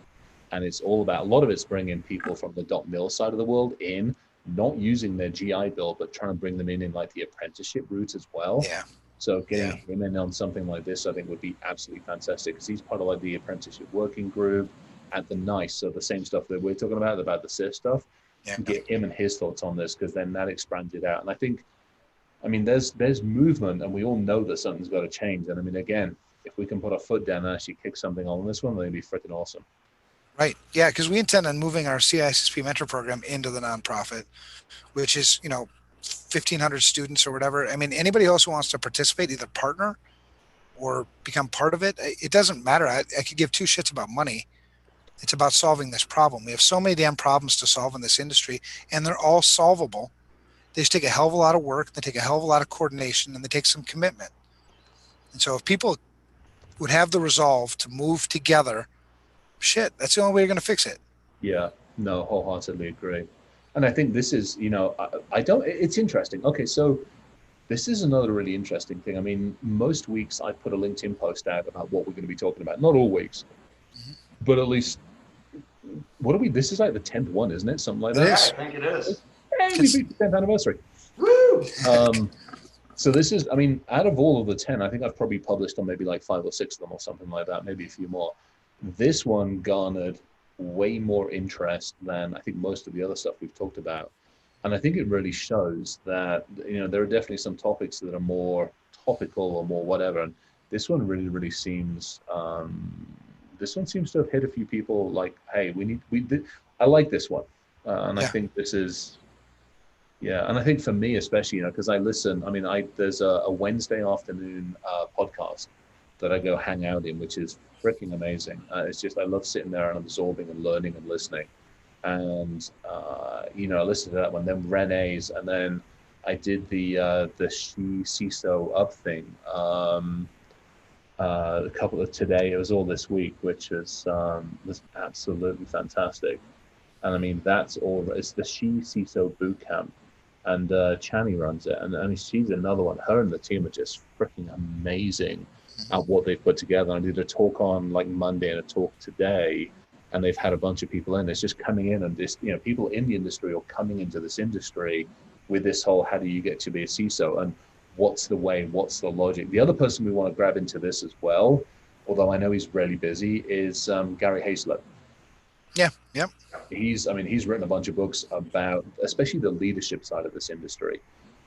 and it's all about, a lot of it's bringing people from the .mil side of the world in, not using their GI Bill, but trying to bring them in like the apprenticeship route as well. Yeah. So getting Yeah. him in on something like this, I think would be absolutely fantastic, because he's part of like the apprenticeship working group at the NICE. So the same stuff that we're talking about the CISSP stuff, Yeah. get him and his thoughts on this, because then that expands it out. And I think, I mean, there's movement, and we all know that something's got to change. And I mean, again, if we can put our foot down and actually kick something on this one, then it'd be freaking awesome. Right. Yeah, because we intend on moving our CISSP mentor program into the nonprofit, which is, 1,500 students or whatever. I mean, anybody else who wants to participate, either partner or become part of it, it doesn't matter. I could give two shits about money. It's about solving this problem. We have so many damn problems to solve in this industry, and they're all solvable. They just take a hell of a lot of work. They take a hell of a lot of coordination, and they take some commitment. And so if people would have the resolve to move together, shit, that's the only way you're going to fix it. Yeah, no, wholeheartedly agree. And I think this is, I don't, it's interesting. Okay, so this is another really interesting thing. I mean, most weeks I put a LinkedIn post out about what we're going to be talking about. Not all weeks, but at least, what are we? This is like the 10th one, isn't it? Something like that. It is. I think it is. Hey, we beat the 10th anniversary. Woo! So this is, I mean, out of all of the 10, I think I've probably published on maybe like 5 or 6 of them or something like that, maybe a few more. This one garnered way more interest than I think most of the other stuff we've talked about. And I think it really shows that, there are definitely some topics that are more topical or more whatever. And this one really seems, this one seems to have hit a few people like, hey, I like this one. And I think this is, yeah. And I think for me, especially, because I listen, I mean, there's a Wednesday afternoon podcast that I go hang out in, which is freaking amazing. It's just, I love sitting there and absorbing and learning and listening. And, I listened to that one, then Renee's, and then I did the CISO up thing a couple of today. It was all this week, which was absolutely fantastic. And I mean, it's the CISO boot camp, and Chani runs it. And I mean, she's another one. Her and the team are just freaking amazing at what they've put together. I did a talk on like Monday and a talk today, and they've had a bunch of people in. It's just coming in, and this, people in the industry or coming into this industry with this whole, how do you get to be a CISO, and what's the way, what's the logic. The other person we want to grab into this as well, although I know he's really busy, is Gary Hayslip. Yeah, yeah. He's written a bunch of books about, especially the leadership side of this industry.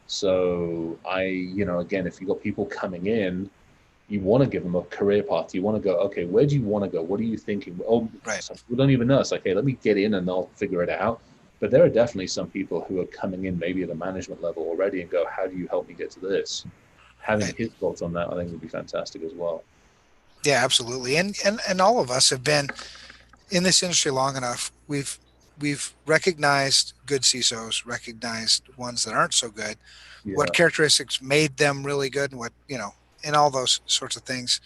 So again, if you've got people coming in, you want to give them a career path. You want to go, okay, where do you want to go? What are you thinking? Oh, right. Some people don't even know. It's like, hey, let me get in and I'll figure it out. But there are definitely some people who are coming in maybe at a management level already and go, how do you help me get to this? Having his thoughts on that, I think, would be fantastic as well. Yeah, absolutely. And all of us have been in this industry long enough. We've recognized good CISOs, recognized ones that aren't so good, what characteristics made them really good, and what, and all those sorts of things.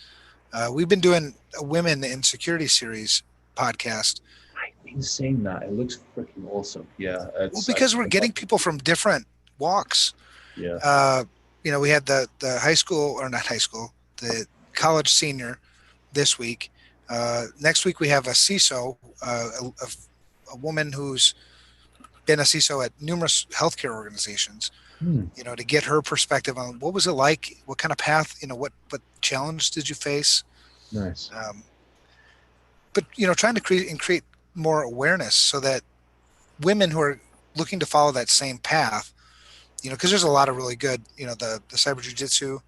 We've been doing a Women in Security series podcast. I've been seeing that. It looks freaking awesome. Yeah. Well, because we're getting people from different walks. Yeah. We had the high school, or not high school, the college senior this week. Next week we have a CISO, a woman who's been a CISO at numerous healthcare organizations. To get her perspective on what was it like, what kind of path, what challenge did you face? Nice. But trying to create more awareness so that women who are looking to follow that same path, because there's a lot of really good, the cyber jiu-jitsu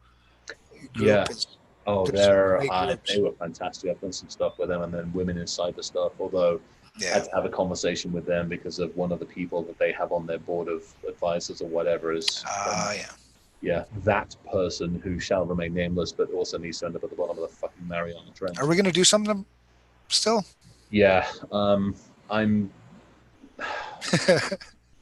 group is. Oh, they were fantastic. I've done some stuff with them, and then Women in Cyber stuff. Although I had to have a conversation with them because of one of the people that they have on their board of advisors or whatever is. That person who shall remain nameless, but also needs to end up at the bottom of the fucking Mariana Trench. Are we going to do something still? Yeah, I'm.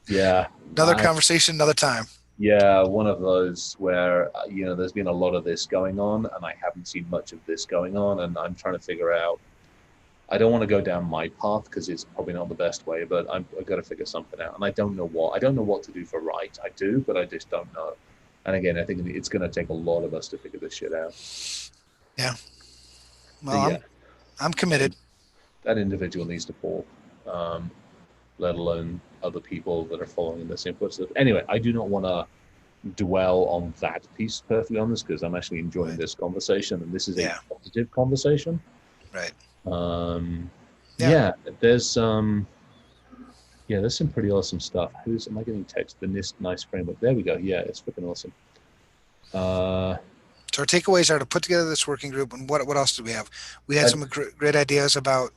Yeah. Another conversation, another time. Yeah, one of those where, there's been a lot of this going on, and I haven't seen much of this going on, and I'm trying to figure out, I don't want to go down my path because it's probably not the best way, but I've got to figure something out, and I don't know what to do for right. I do, but I just don't know. And again, I think it's going to take a lot of us to figure this shit out. Yeah. Well, I'm committed. That individual needs to fall. let alone other people that are following in the same footsteps. Anyway, I do not want to dwell on that piece, perfectly honest, because I'm actually enjoying this conversation, and this is a positive conversation. Right. Yeah, there's some pretty awesome stuff. Am I getting text? The NIST nice framework. There we go. Yeah, it's freaking awesome. So our takeaways are to put together this working group, and what else do we have? We had some great ideas about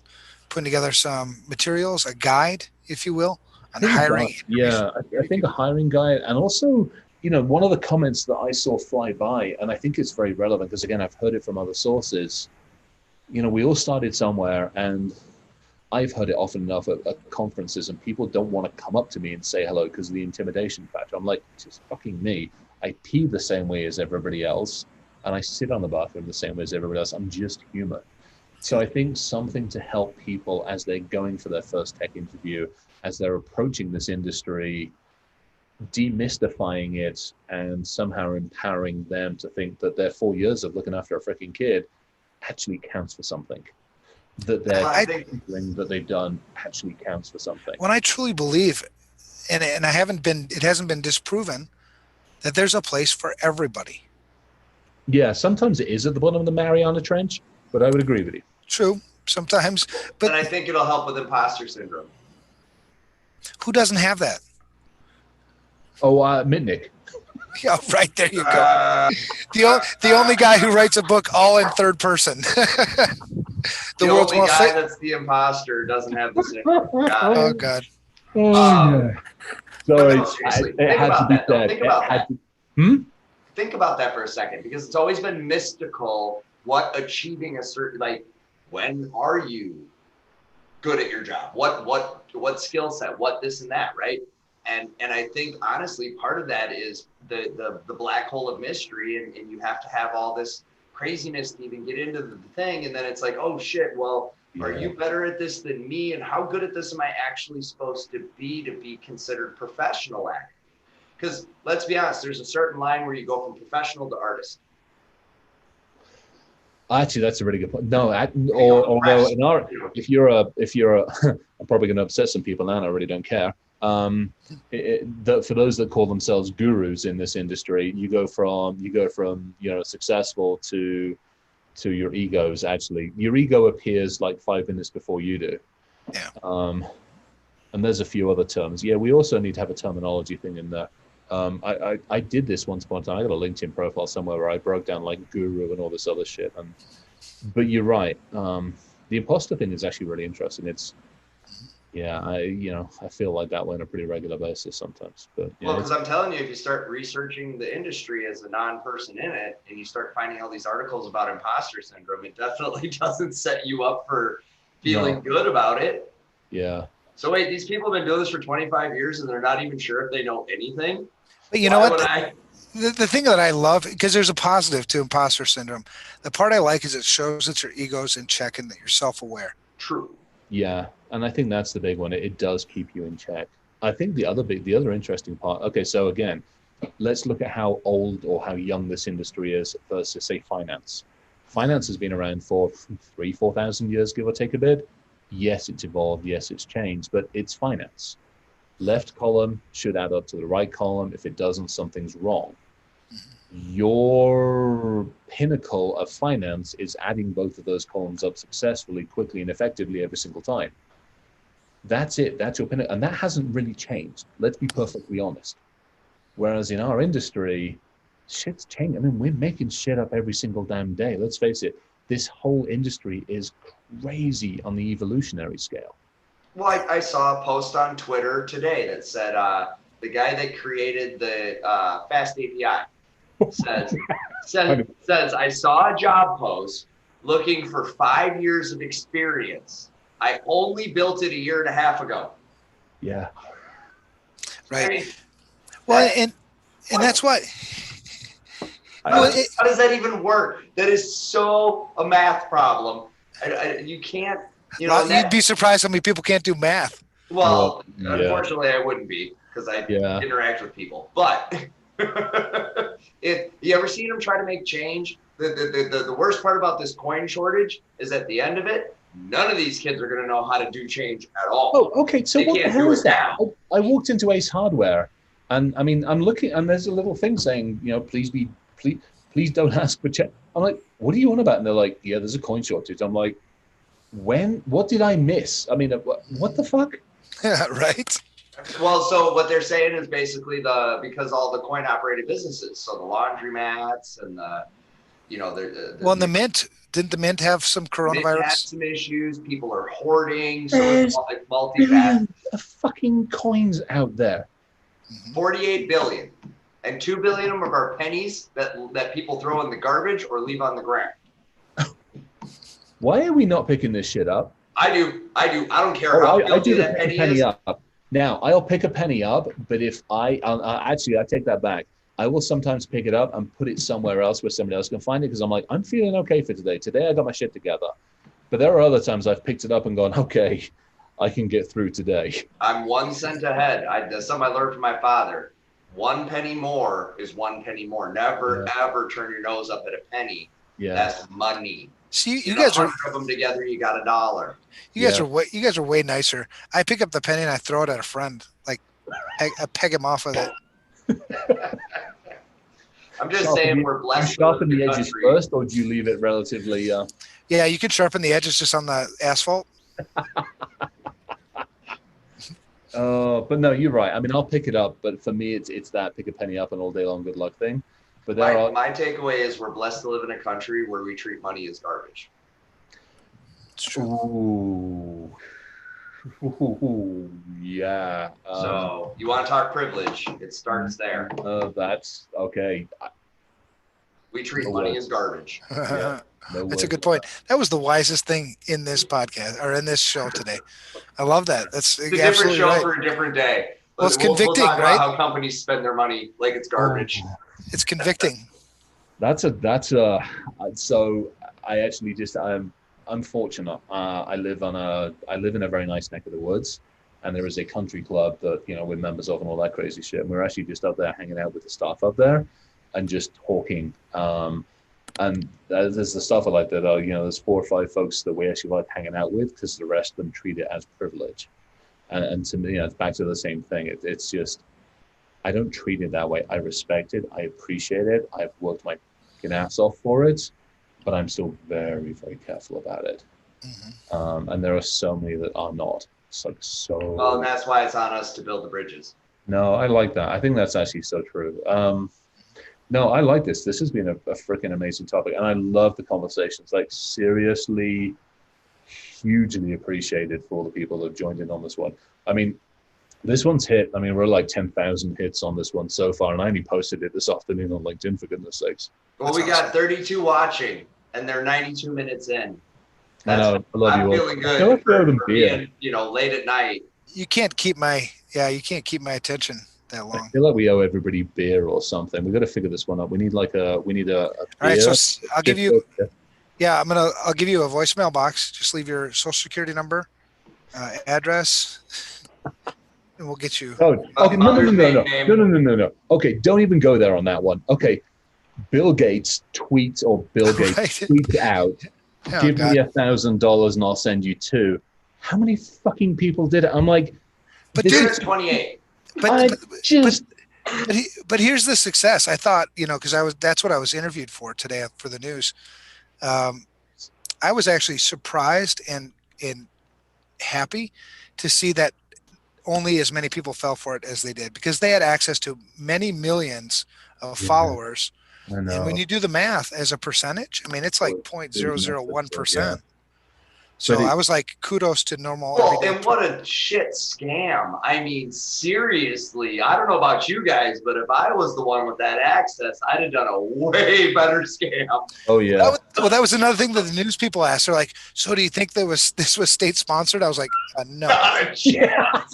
putting together some materials, a guide, if you will, on hiring. I think a hiring guide, and also, one of the comments that I saw fly by, and I think it's very relevant because, again, I've heard it from other sources. We all started somewhere, and I've heard it often enough at conferences, and people don't want to come up to me and say hello because of the intimidation factor. I'm like, just fucking me. I pee the same way as everybody else, and I sit on the bathroom the same way as everybody else. I'm just human. So I think something to help people as they're going for their first tech interview, as they're approaching this industry, demystifying it and somehow empowering them to think that their 4 years of looking after a freaking kid actually counts for something. That that they've done actually counts for something. When I truly believe, and it hasn't been disproven, that there's a place for everybody. Yeah, sometimes it is at the bottom of the Mariana Trench, but I would agree with you. True, sometimes. But and I think it'll help with imposter syndrome. Who doesn't have that? Oh, Mitnick. Yeah, right, there you go. The only guy who writes a book all in third person. the world's only guy that's the imposter doesn't have the syndrome. Oh, God. Sorry, no, seriously, think about that. Think about that. Think about that for a second, because it's always been mystical what achieving a certain, like, when are you good at your job? What skill set? What this and that, right? And I think honestly, part of that is the black hole of mystery, and you have to have all this craziness to even get into the thing, and then it's like, oh shit, well, are you better at this than me? And how good at this am I actually supposed to be considered professional at? Because let's be honest, there's a certain line where you go from professional to artist. Actually, that's a really good point. No, although if you're a, I'm probably going to upset some people now, and I really don't care. For those that call themselves gurus in this industry, you go from successful to your egos. Actually, your ego appears like 5 minutes before you do. Yeah. And there's a few other terms. Yeah, we also need to have a terminology thing in there. I did this once upon a time. I got a LinkedIn profile somewhere where I broke down like guru and all this other shit. But you're right. The imposter thing is actually really interesting. I feel like that way on a pretty regular basis sometimes. But because I'm telling you, if you start researching the industry as a non-person in it, and you start finding all these articles about imposter syndrome, it definitely doesn't set you up for feeling good about it. Yeah. So wait, these people have been doing this for 25 years and they're not even sure if they know anything? But you know what? The thing that I love, because there's a positive to imposter syndrome. The part I like is it shows that your ego's in check and that you're self-aware. True. Yeah, and I think that's the big one. It does keep you in check. I think the other interesting part. Okay, so again, let's look at how old or how young this industry is versus, say, finance. Finance has been around for 3,000-4,000 years, give or take a bit. Yes, it's evolved. Yes, it's changed, but it's finance. Left column should add up to the right column. If it doesn't, something's wrong. Your pinnacle of finance is adding both of those columns up successfully, quickly, and effectively every single time. That's it. That's your pinnacle. And that hasn't really changed. Let's be perfectly honest. Whereas in our industry, shit's changing. I mean, we're making shit up every single damn day. Let's face it. This whole industry is crazy on the evolutionary scale. Well, I saw a post on Twitter today that said the guy that created the Fast API says I saw a job post looking for 5 years of experience. I only built it a year and a half ago. Yeah. Right. I mean, and that's what. How does that even work? That is so a math problem. You can't. You'd be surprised how many people can't do math. Well, unfortunately, I wouldn't be because I interact with people. But if you ever seen them try to make change, the worst part about this coin shortage is at the end of it, none of these kids are going to know how to do change at all. Oh, okay. So They what the can't hell do is it that? now. I walked into Ace Hardware, and I mean, I'm looking, and there's a little thing saying, please don't ask for check. I'm like, what are you on about? And they're like, yeah, there's a coin shortage. I'm like, when? What did I miss? I mean, what the fuck? Yeah, right. Well, so what they're saying is basically because all the coin operated businesses, so the laundromats and Well, and the Mint, didn't the Mint have some Mint coronavirus? had some issues. People are hoarding, so There's it's like multi-faceted. billions of fucking coins out there. 48 billion, and 2 billion of them are pennies that people throw in the garbage or leave on the ground. Why are we not picking this shit up? I do. I don't care how I do guilty the that pick a penny penny is. up. Now, I'll pick a penny up, but if actually, I take that back. I will sometimes pick it up and put it somewhere else where somebody else can find it because I'm like, I'm feeling okay for today. Today, I got my shit together. But there are other times I've picked it up and gone, okay, I can get through today. I'm 1 cent ahead. That's something I learned from my father. 1 penny more is 1 penny more. Never, ever turn your nose up at a penny. Yeah. That's money. See, you guys are 100 of them together, you got $1. you guys are way nicer. I pick up the penny and I throw it at a friend. Like I peg him off with it. I'm just saying we're blessed. Sharpen the edges first, or do you leave it relatively? Yeah, you can sharpen the edges just on the asphalt. But no, you're right. I mean, I'll pick it up, but for me, it's that pick a penny up and all day long good luck thing. But my takeaway is we're blessed to live in a country where we treat money as garbage. It's true. Ooh, yeah. So you want to talk privilege? It starts there. That's okay. We treat money as garbage. Yeah, That's a good point. That was the wisest thing in this podcast or in this show today. I love that. That's it's a different show right. for a different day. Well, it's convicting, we'll talk right? about how companies spend their money like it's garbage. It's convicting. So I actually I'm fortunate. I live in a very nice neck of the woods, and there is a country club that we're members of and all that crazy shit. And we're actually just up there hanging out with the staff up there, and just talking. And there's the stuff like that. There's 4 or 5 folks that we actually like hanging out with because the rest of them treat it as privilege. And to me, it's back to the same thing. It's just I don't treat it that way. I respect it. I appreciate it. I've worked my ass off for it. But I'm still very, very careful about it. Mm-hmm. And there are so many that are not. Well, and that's why it's on us to build the bridges. No, I like that. I think that's actually so true. No, I like this. This has been a freaking amazing topic. And I love the conversations. Like, seriously, hugely appreciated for all the people that have joined in on this one. I mean, this one's hit. I mean, we're like 10,000 hits on this one so far. And I only posted it this afternoon on LinkedIn, for goodness sakes. Well, we got 32 watching, and they're 92 minutes in. I know. I love I'm you all. feeling good for being, late at night. You can't keep my attention that long. I feel like we owe everybody beer or something. We got to figure this one up. We need a beer. All right, so I'll give you. Yeah, I'll give you a voicemail box. Just leave your social security number, address, and we'll get you. Oh, okay. No. Okay, don't even go there on that one. Okay, Bill Gates tweets out, give me $1,000 and I'll send you 2. How many fucking people did it? I'm like, but dude, 28. But here's the success. I thought, because that's what I was interviewed for today for the news. I was actually surprised and happy to see that only as many people fell for it as they did, because they had access to many millions of followers. I know. And when you do the math as a percentage, I mean, it's like 0.001%. So I was like, kudos to normal. Well, and what a shit scam. I mean, seriously, I don't know about you guys, but if I was the one with that access, I'd have done a way better scam. Oh, yeah. That was another thing that the news people asked. They're like, so do you think this was state sponsored? I was like, no. Not a chance.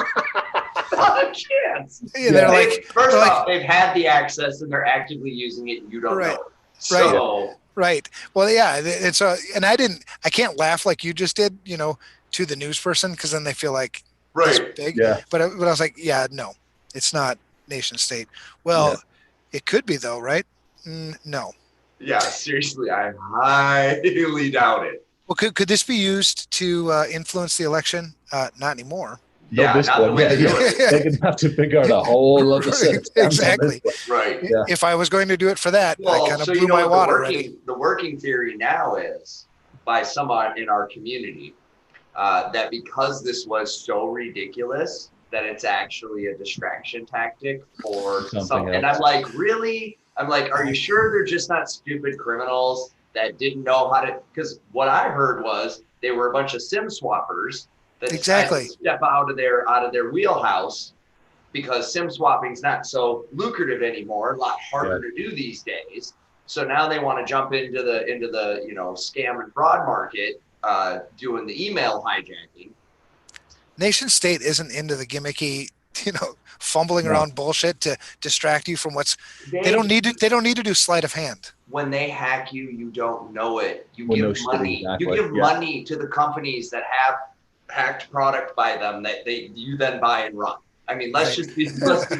Not a chance. Yeah, they're like, first off, they've had the access and they're actively using it and you don't know. So, right. Well, yeah. It's and I can't laugh like you just did, to the news person, because then they feel like it's big. Yeah. But I was like, yeah, no, it's not nation state. Well, it could be though, right? No. Yeah, seriously, I highly doubt it. Well, could this be used to influence the election? Not anymore. Not Yeah, this not the one. way Yeah, to do yeah. it. They're going to have to figure out a whole other set of stamps on this Exactly. one. Right. Yeah. If I was going to do it for that, I Well, kind of so blew you know my what wad already. the working theory now is by someone in our community that because this was so ridiculous that it's actually a distraction tactic for Something And I'm else. like, really? I'm like, are you sure they're just not stupid criminals that didn't know how to? Because what I heard was they were a bunch of SIM swappers that decided Exactly. to step out of their wheelhouse because SIM swapping is not so lucrative anymore, a lot harder to do these days. So now they want to jump into the scam and fraud market, doing the email hijacking. Nation state isn't into the gimmicky, fumbling around bullshit to distract you from what's. They don't need to. They don't need to do sleight of hand. When they hack you, you don't know it. You Well, give no shit, money. exactly. You give money to the companies that have hacked product by them that you then buy and run. I mean, let's be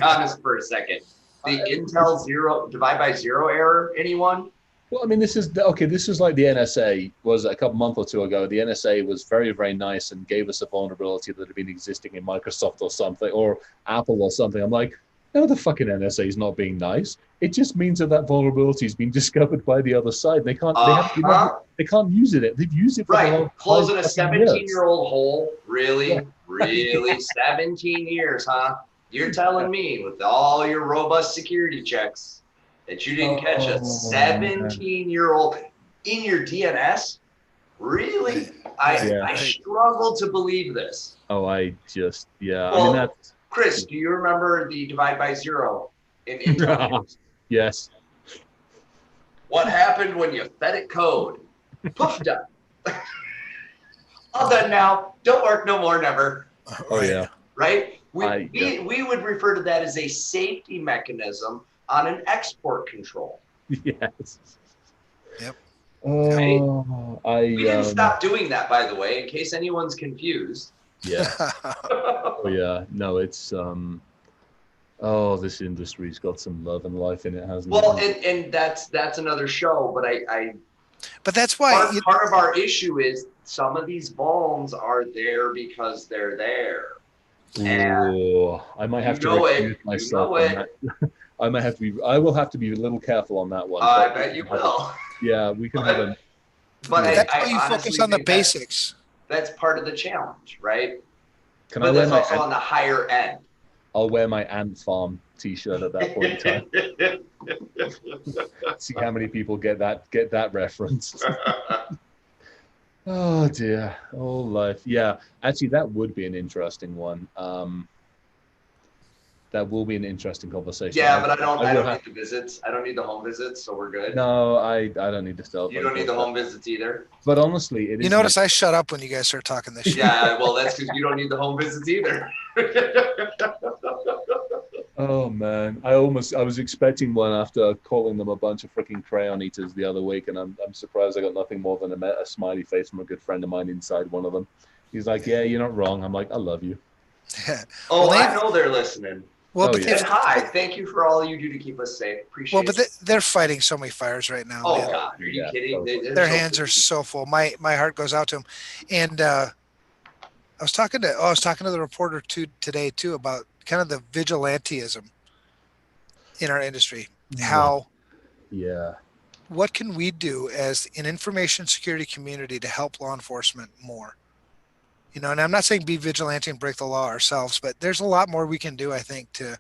honest for a second. The Intel divide by zero error, anyone? Well, I mean, this is like the NSA was a couple month or two ago. The NSA was very, very nice and gave us a vulnerability that had been existing in Microsoft or something, or Apple or something. I'm like, no, the fucking NSA is not being nice. It just means that vulnerability has been discovered by the other side. They can't. They can't use it. They've used it for the last closing a 17-year-old hole. Really, really, 17 years, huh? You're telling me with all your robust security checks that you didn't catch a 17-year-old in your DNS? Really? I struggle to believe this. Oh, I just, Well, I mean, that's... Chris, do you remember the divide by zero in Intel? Yes. What happened when you fed it code? Poof, done. All done now. Don't work no more, never. Oh, yeah. Right? We would refer to that as a safety mechanism on an export control. Yes. Yep. Oh, we didn't stop doing that, by the way, in case anyone's confused. Yeah. Oh, yeah. No, it's this industry's got some love and life in it, hasn't it? Well, and that's another show, but But that's why part of our issue is some of these vulns are there because they're there. I might have to recuse myself on that. I will have to be a little careful on that one. I bet you will. Yeah, we can have a. But that's why you focus on the basics. That's part of the challenge, right? But that's also on the higher end. I'll wear my Ant Farm T-shirt at that point in time. See how many people get that reference. Oh dear, oh life. Yeah, actually, that would be an interesting one. That will be an interesting conversation. Yeah, but I don't need the visits. I don't need the home visits, so we're good. No, I don't need to stuff. You don't need the home visits either. But honestly, it is. You notice I shut up when you guys start talking this shit. Yeah, well, that's because you don't need the home visits either. Oh man, I was expecting one after calling them a bunch of freaking crayon eaters the other week, and I'm surprised I got nothing more than a smiley face from a good friend of mine inside one of them. He's like, "Yeah, you're not wrong." I'm like, "I love you." I know they're listening. Well, hi, thank you for all you do to keep us safe. Appreciate it. Well, but they're fighting so many fires right now. Oh, God, are you kidding? Their hands are so full. My heart goes out to them. And I was talking to the reporter today too about kind of the vigilantism in our industry. What can we do as an information security community to help law enforcement more? And I'm not saying be vigilante and break the law ourselves, but there's a lot more we can do, I think, to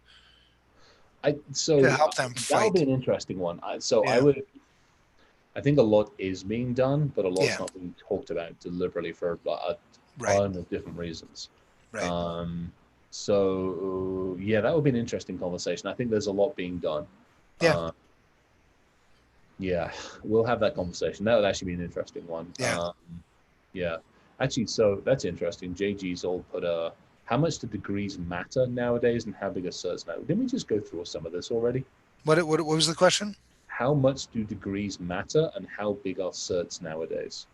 help them fight. That would be an interesting one. I think a lot is being done, but a lot's not being talked about deliberately for a ton of different reasons. Right. That would be an interesting conversation. I think there's a lot being done. We'll have that conversation. That would actually be an interesting one. Actually, so that's interesting. JG's all put how much do degrees matter nowadays and how big are certs now? Didn't we just go through some of this already? What was the question? How much do degrees matter and how big are certs nowadays?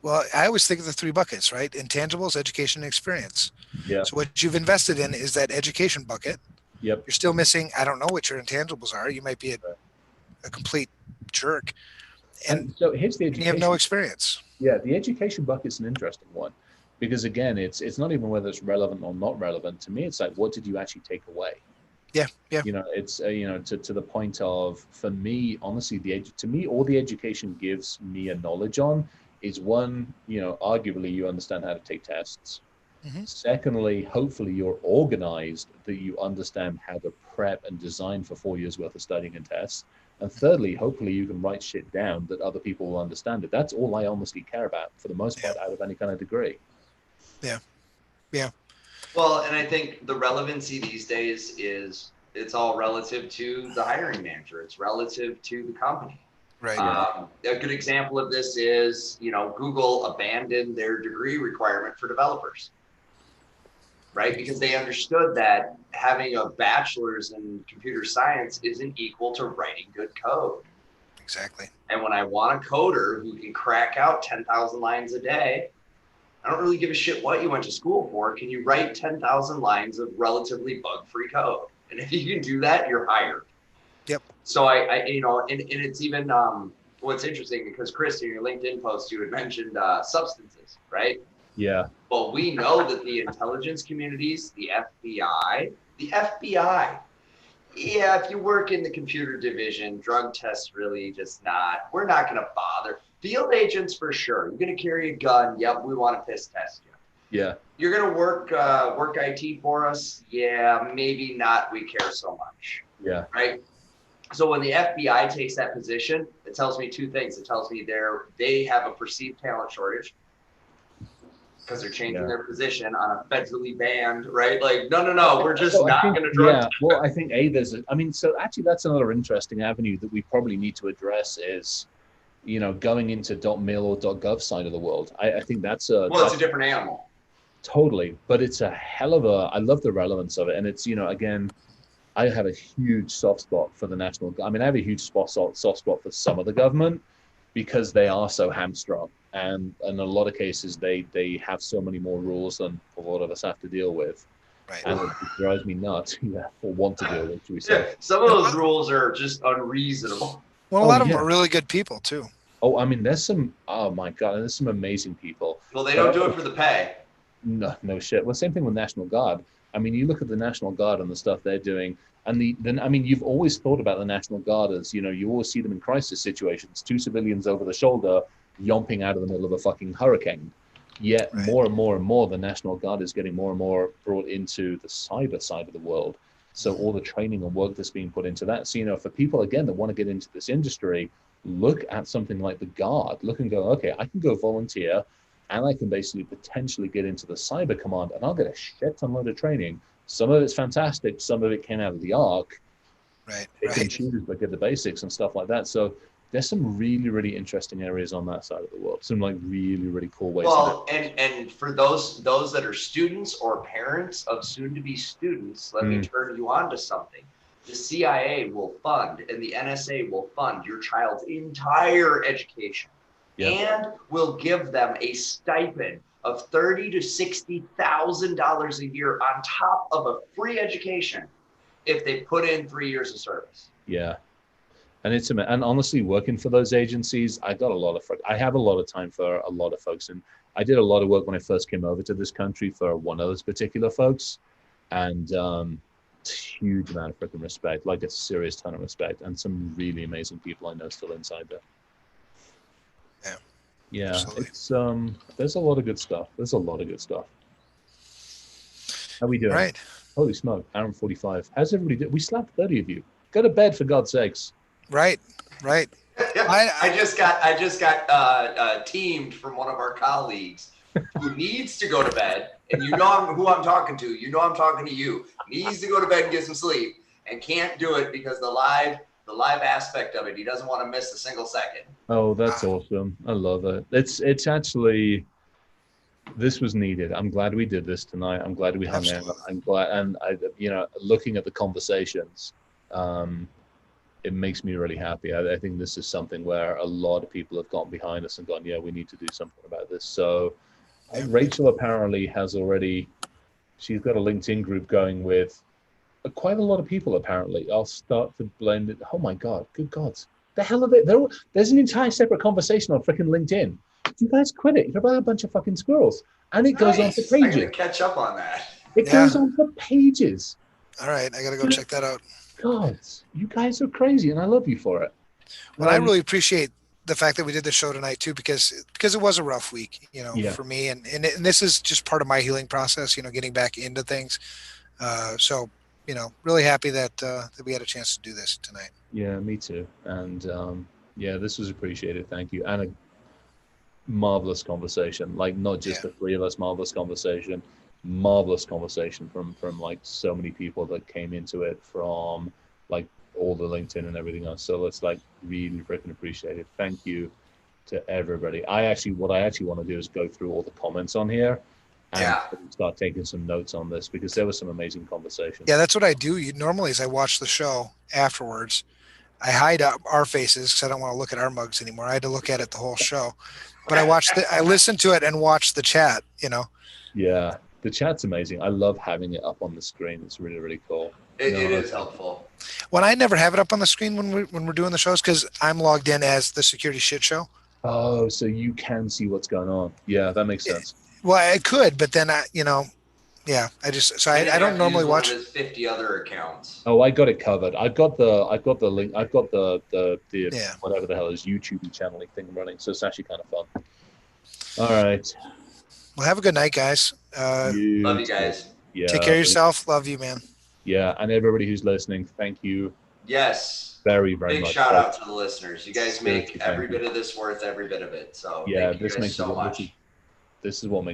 Well, I always think of the three buckets, right? Intangibles, education, and experience. Yeah. So what you've invested in is that education bucket. Yep. You're still missing, I don't know what your intangibles are. You might be a complete jerk. And so here's the education. You have no experience. Yeah, the education bucket's an interesting one because again, it's not even whether it's relevant or not relevant. To me, it's like, what did you actually take away? Yeah, yeah, It's to the point of, for me, honestly, to me, all the education gives me a knowledge on is one, arguably you understand how to take tests. hmm Secondly, hopefully you're organized, that you understand how to prep and design for 4 years worth of studying and tests. And thirdly, hopefully you can write shit down that other people will understand it. That's all I honestly care about for the most yeah, part out of any kind of degree. yeah, yeah. Well, and I think the relevancy these days is it's all relative to the hiring manager. It's relative to the company. Right. Yeah. A good example of this is, Google abandoned their degree requirement for developers, right? Because they understood that having a bachelor's in computer science isn't equal to writing good code. Exactly. And when I want a coder who can crack out 10,000 lines a day, I don't really give a shit what you went to school for. Can you write 10,000 lines of relatively bug-free code? And if you can do that, you're hired. Yep. So and it's even what's interesting because Chris, in your LinkedIn post, you had mentioned substances, right? Yeah. Well, we know that the intelligence communities, the FBI, yeah, if you work in the computer division, drug tests really just not, we're not going to bother. Field agents for sure. You're going to carry a gun. Yep, we want to piss test you. Yeah. You're going to work IT for us. Yeah, maybe not. We care so much. Yeah. Right. So when the FBI takes that position, it tells me two things. It tells me they have a perceived talent shortage because they're changing their position on a federally banned, right? Like, no, we're just So not going to drug test. well, I think so actually that's another interesting avenue that we probably need to address is, going into .mil or .gov side of the world. I think that's Well, it's a different animal. totally, but it's a hell of I love the relevance of it. And it's, again, I have a huge soft spot for the national. I mean, I have a huge soft spot for some of the government because they are so hamstrung, and in a lot of cases they have so many more rules than a lot of us have to deal with, Right. and it drives me nuts. Yeah, or want to deal with, should we say? Yeah, some of those rules are just unreasonable. Well, a lot of them are really good people too. Oh, I mean, there's some. Oh my God, there's some amazing people. Well, they don't do it for the pay. No shit. Well, same thing with National Guard. I mean, you look at the National Guard and the stuff they're doing, and then I mean, you've always thought about the National Guard as, you always see them in crisis situations, two civilians over the shoulder, yomping out of the middle of a fucking hurricane. Yet more and more and more, the National Guard is getting more and more brought into the cyber side of the world. So all the training and work that's being put into that. So, for people, again, that want to get into this industry, look at something like the Guard, look and go, okay, I can go volunteer and I can basically potentially get into the cyber command and I'll get a shit ton load of training. Some of it's fantastic. Some of it came out of the arc. Right. Pick and choose, but get the basics and stuff like that. So there's some really, really interesting areas on that side of the world. Some like really, really cool ways. Well, and for those that are students or parents of soon-to-be students, let me turn you on to something. The CIA will fund and the NSA will fund your child's entire education, and will give them a stipend of $30,000 to $60,000 a year on top of a free education if they put in 3 years of service. Yeah. And honestly, working for those agencies, I have a lot of time for a lot of folks. And I did a lot of work when I first came over to this country for one of those particular folks. And huge amount of freaking respect, like a serious ton of respect, and some really amazing people I know still inside there. Yeah, absolutely. It's there's a lot of good stuff. How we doing? Right. Holy smoke, hour and 45. How's everybody doing? We slapped 30 of you. Go to bed, for God's sakes. Right. I just got teamed from one of our colleagues who needs to go to bed, and who I'm talking to. I'm talking to you. Needs to go to bed and get some sleep, and can't do it because the live aspect of it. He doesn't want to miss a single second. Oh, that's awesome. I love it. It's actually, this was needed. I'm glad we did this tonight. I'm glad we hung out. I'm glad, and looking at the conversations, it makes me really happy. I think this is something where a lot of people have gotten behind us and gone, yeah, we need to do something about this. So Rachel apparently she's got a LinkedIn group going with quite a lot of people apparently. I'll start to blend it. Oh my God, good God. The hell are they? There's an entire separate conversation on freaking LinkedIn You guys quit it. You're about a bunch of fucking squirrels. And it goes on for I gotta pages. catch up on that. It goes on for pages. All right, I gotta go check that out. God, you guys are crazy, and I love you for it. Well, I really appreciate the fact that we did the show tonight too, because it was a rough week, for me, and this is just part of my healing process, getting back into things. So, really happy that we had a chance to do this tonight. Yeah, me too. And this was appreciated. Thank you. And a marvelous conversation. Like, not just the three of us, marvelous conversation from like so many people that came into it, from like all the LinkedIn and everything else. So it's like really freaking appreciated. Thank you to everybody. What I actually want to do is go through all the comments on here and start taking some notes on this, because there was some amazing conversation. Yeah, that's what I do. Normally is I watch the show afterwards. I hide up our faces because I don't want to look at our mugs anymore. I had to look at it the whole show, but I listened to it and watched the chat. Yeah, the chat's amazing. I love having it up on the screen. It's really, really cool. It is helpful. Well, I never have it up on the screen when we're doing the shows, because I'm logged in as the Security Shit Show. Oh, so you can see what's going on. Yeah, that makes sense. Well, I could, but then I don't normally watch. One of his 50 other accounts. Oh, I got it covered. I've got the link. I've got the whatever the hell is YouTube channeling thing running. So it's actually kind of fun. All right. Well, have a good night, guys. Love you guys. Yeah. Take care of yourself. Love you, man. Yeah, and everybody who's listening, thank you. Yes. Very, very Big much. Big shout out to the listeners. You guys make every bit of this worth every bit of it. So yeah, thank you this guys makes so much. This is what makes